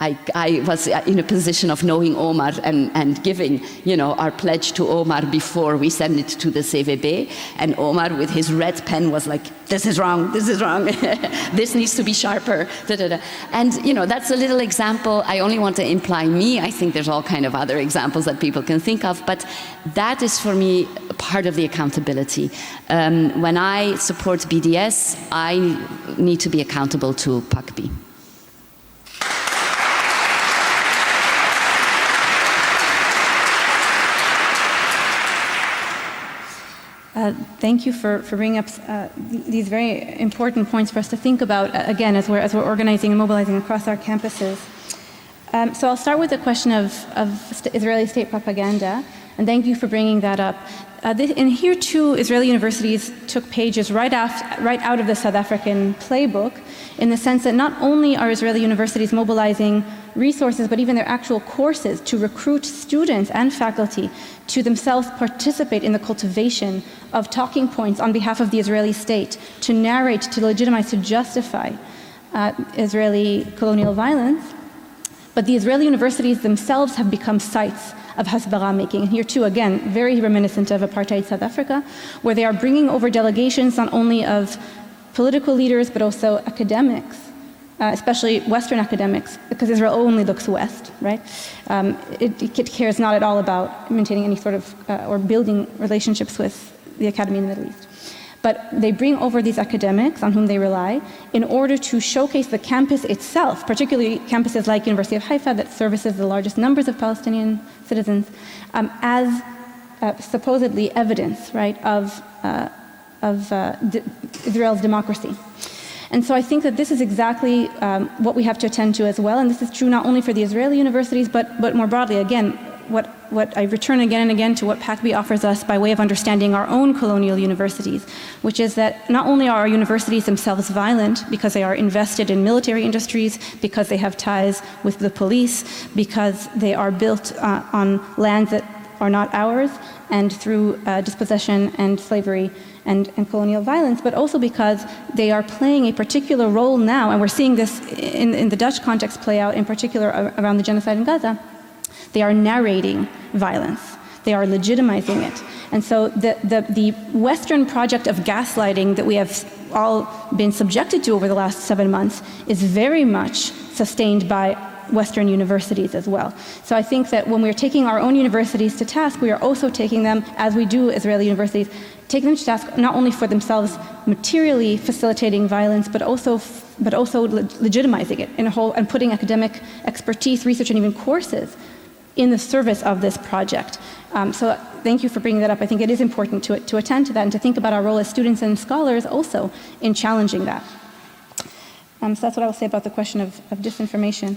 I was in a position of knowing Omar and giving, our pledge to Omar before we send it to the CVB. And Omar, with his red pen, was like, this is wrong, this needs to be sharper, da, da, da. And, that's a little example. I only want to imply me. I think there's all kind of other examples that people can think of, but that is, for me, part of the accountability. When I support BDS, I need to be accountable to PACB. Thank you for bringing up these very important points for us to think about, again, as we're organizing and mobilizing across our campuses. So I'll start with the question of Israeli state propaganda, and thank you for bringing that up. And here too, Israeli universities took pages right out of the South African playbook, in the sense that not only are Israeli universities mobilizing resources, but even their actual courses to recruit students and faculty to themselves participate in the cultivation of talking points on behalf of the Israeli state, to narrate, to legitimize, to justify Israeli colonial violence. But the Israeli universities themselves have become sites of hasbara making. And here too, again, very reminiscent of apartheid South Africa, where they are bringing over delegations not only of political leaders, but also academics, especially Western academics, because Israel only looks west, right? It cares not at all about maintaining any sort of, or building relationships with the academy in the Middle East. But they bring over these academics on whom they rely in order to showcase the campus itself, particularly campuses like University of Haifa that services the largest numbers of Palestinian citizens, as supposedly evidence, right, of Israel's democracy. And so I think that this is exactly what we have to attend to as well, and this is true not only for the Israeli universities, but more broadly, again, what I return again and again to what PACB offers us by way of understanding our own colonial universities, which is that not only are our universities themselves violent because they are invested in military industries, because they have ties with the police, because they are built on lands that are not ours, and through dispossession and slavery and colonial violence, but also because they are playing a particular role now, and we're seeing this in the Dutch context play out in particular around the genocide in Gaza. They are narrating violence. They are legitimizing it. And so the Western project of gaslighting that we have all been subjected to over the last 7 months is very much sustained by Western universities as well. So I think that when we're taking our own universities to task, we are also taking them, as we do Israeli universities, taking them to task not only for themselves materially facilitating violence, but also legitimizing it in a whole, and putting academic expertise, research, and even courses in the service of this project. So thank you for bringing that up. I think it is important to attend to that and to think about our role as students and scholars also in challenging that. So that's what I will say about the question of disinformation.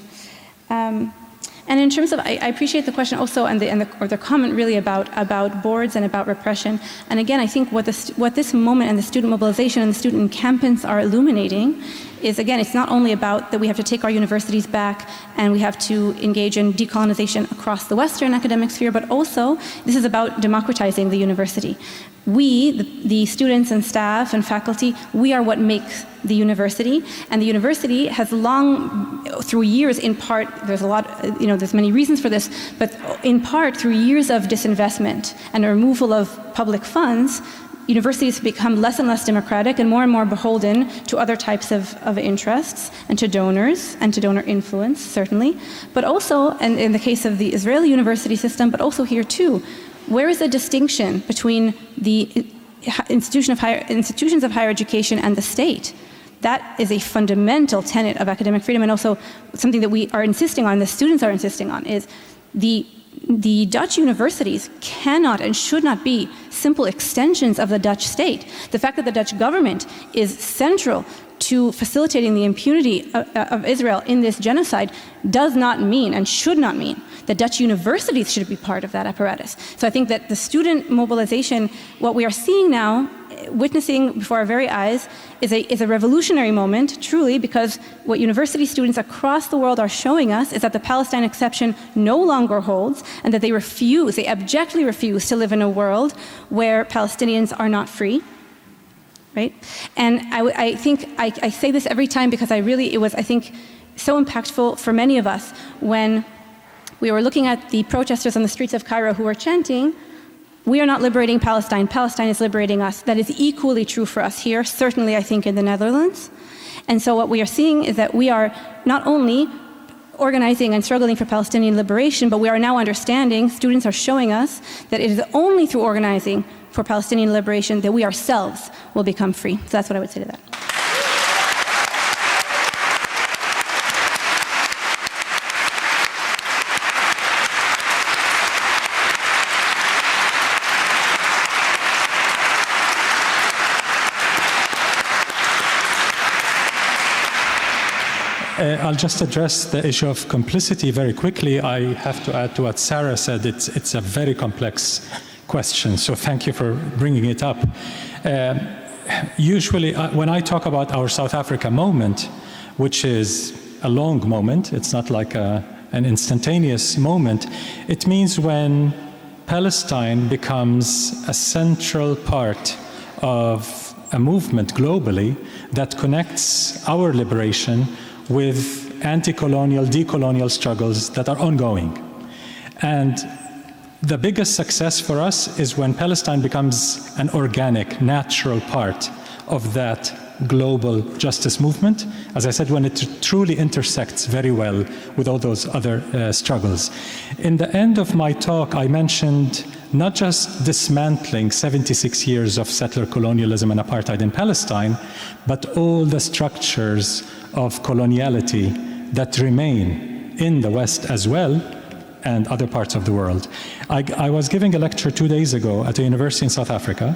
And in terms of, I appreciate the question also and the comment really about boards and about repression. And again, I think what this moment and the student mobilization and the student encampments are illuminating is, again, it's not only about that we have to take our universities back and we have to engage in decolonization across the Western academic sphere, but also this is about democratizing the university. We, the students and staff and faculty, we are what makes the university, and the university has long, through years in part, there's a lot, there's many reasons for this, but in part through years of disinvestment and a removal of public funds, universities become less and less democratic and more beholden to other types of interests and to donors and to donor influence, certainly, but also, and in the case of the Israeli university system, but also here too, where is the distinction between the institutions of higher education and the state? That is a fundamental tenet of academic freedom, and also something that we are insisting on, the students are insisting on, is the Dutch universities cannot and should not be simple extensions of the Dutch state. The fact that the Dutch government is central to facilitating the impunity of Israel in this genocide does not mean and should not mean that Dutch universities should be part of that apparatus. So I think that the student mobilization, what we are seeing now, witnessing before our very eyes, is a revolutionary moment, truly, because what university students across the world are showing us is that the Palestine exception no longer holds, and that they abjectly refuse to live in a world where Palestinians are not free. Right? And I think I say this every time because it was, I think, so impactful for many of us when we were looking at the protesters on the streets of Cairo who were chanting, "We are not liberating Palestine, Palestine is liberating us." That is equally true for us here, certainly I think in the Netherlands. And so what we are seeing is that we are not only organizing and struggling for Palestinian liberation, but we are now understanding, students are showing us, that it is only through organizing for Palestinian liberation that we ourselves will become free. So that's what I would say to that. I'll just address the issue of complicity very quickly. I have to add to what Sarah said. It's a very complex question, so thank you for bringing it up. Usually, when I talk about our South Africa moment, which is a long moment, it's not like an instantaneous moment, it means when Palestine becomes a central part of a movement globally that connects our liberation with anti-colonial, decolonial struggles that are ongoing. And the biggest success for us is when Palestine becomes an organic, natural part of that global justice movement. As I said, when it truly intersects very well with all those other struggles. In the end of my talk, I mentioned not just dismantling 76 years of settler colonialism and apartheid in Palestine, but all the structures of coloniality that remain in the West as well, and other parts of the world. I was giving a lecture 2 days ago at a university in South Africa,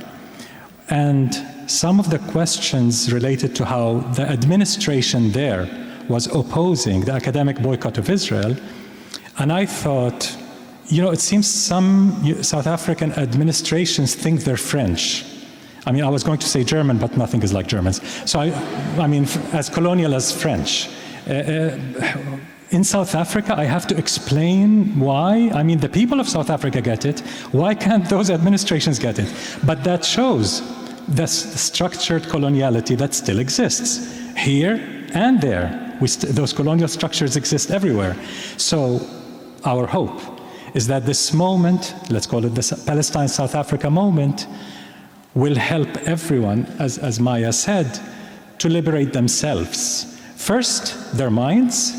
and some of the questions related to how the administration there was opposing the academic boycott of Israel, and I thought, it seems some South African administrations think they're French. I mean, I was going to say German, but nothing is like Germans. So I mean, as colonial as French. In South Africa, I have to explain why. I mean, the people of South Africa get it. Why can't those administrations get it? But that shows the structured coloniality that still exists here and there. Those colonial structures exist everywhere. So our hope is that this moment, let's call it the Palestine-South Africa moment, will help everyone, as Maya said, to liberate themselves. First, their minds.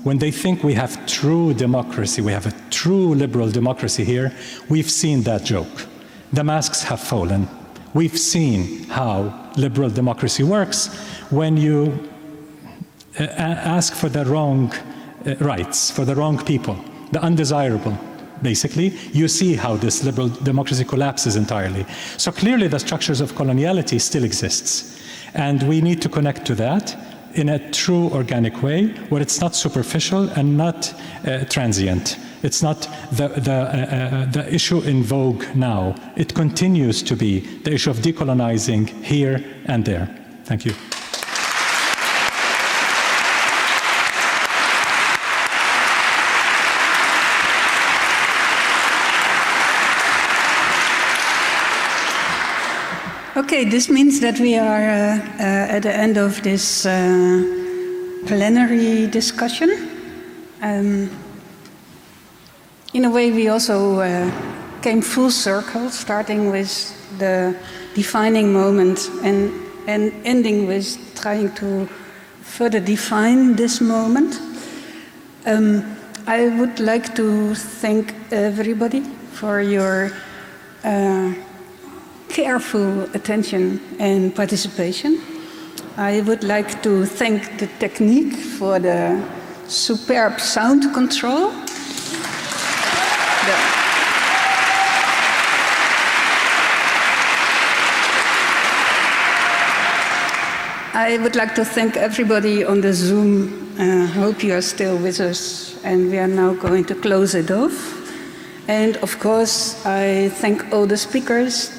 When they think we have true democracy, we have a true liberal democracy here, we've seen that joke. The masks have fallen. We've seen how liberal democracy works when you ask for the wrong rights, for the wrong people, the undesirable. Basically, you see how this liberal democracy collapses entirely. So clearly the structures of coloniality still exists. And we need to connect to that in a true organic way, where it's not superficial and not transient. It's not the issue in vogue now. It continues to be the issue of decolonizing here and there. Thank you. Okay, this means that we are at the end of this plenary discussion. In a way, we also came full circle, starting with the defining moment and ending with trying to further define this moment. I would like to thank everybody for your careful attention and participation. I would like to thank the technique for the superb sound control. I would like to thank everybody on the Zoom. Hope you are still with us, and we are now going to close it off. And of course, I thank all the speakers,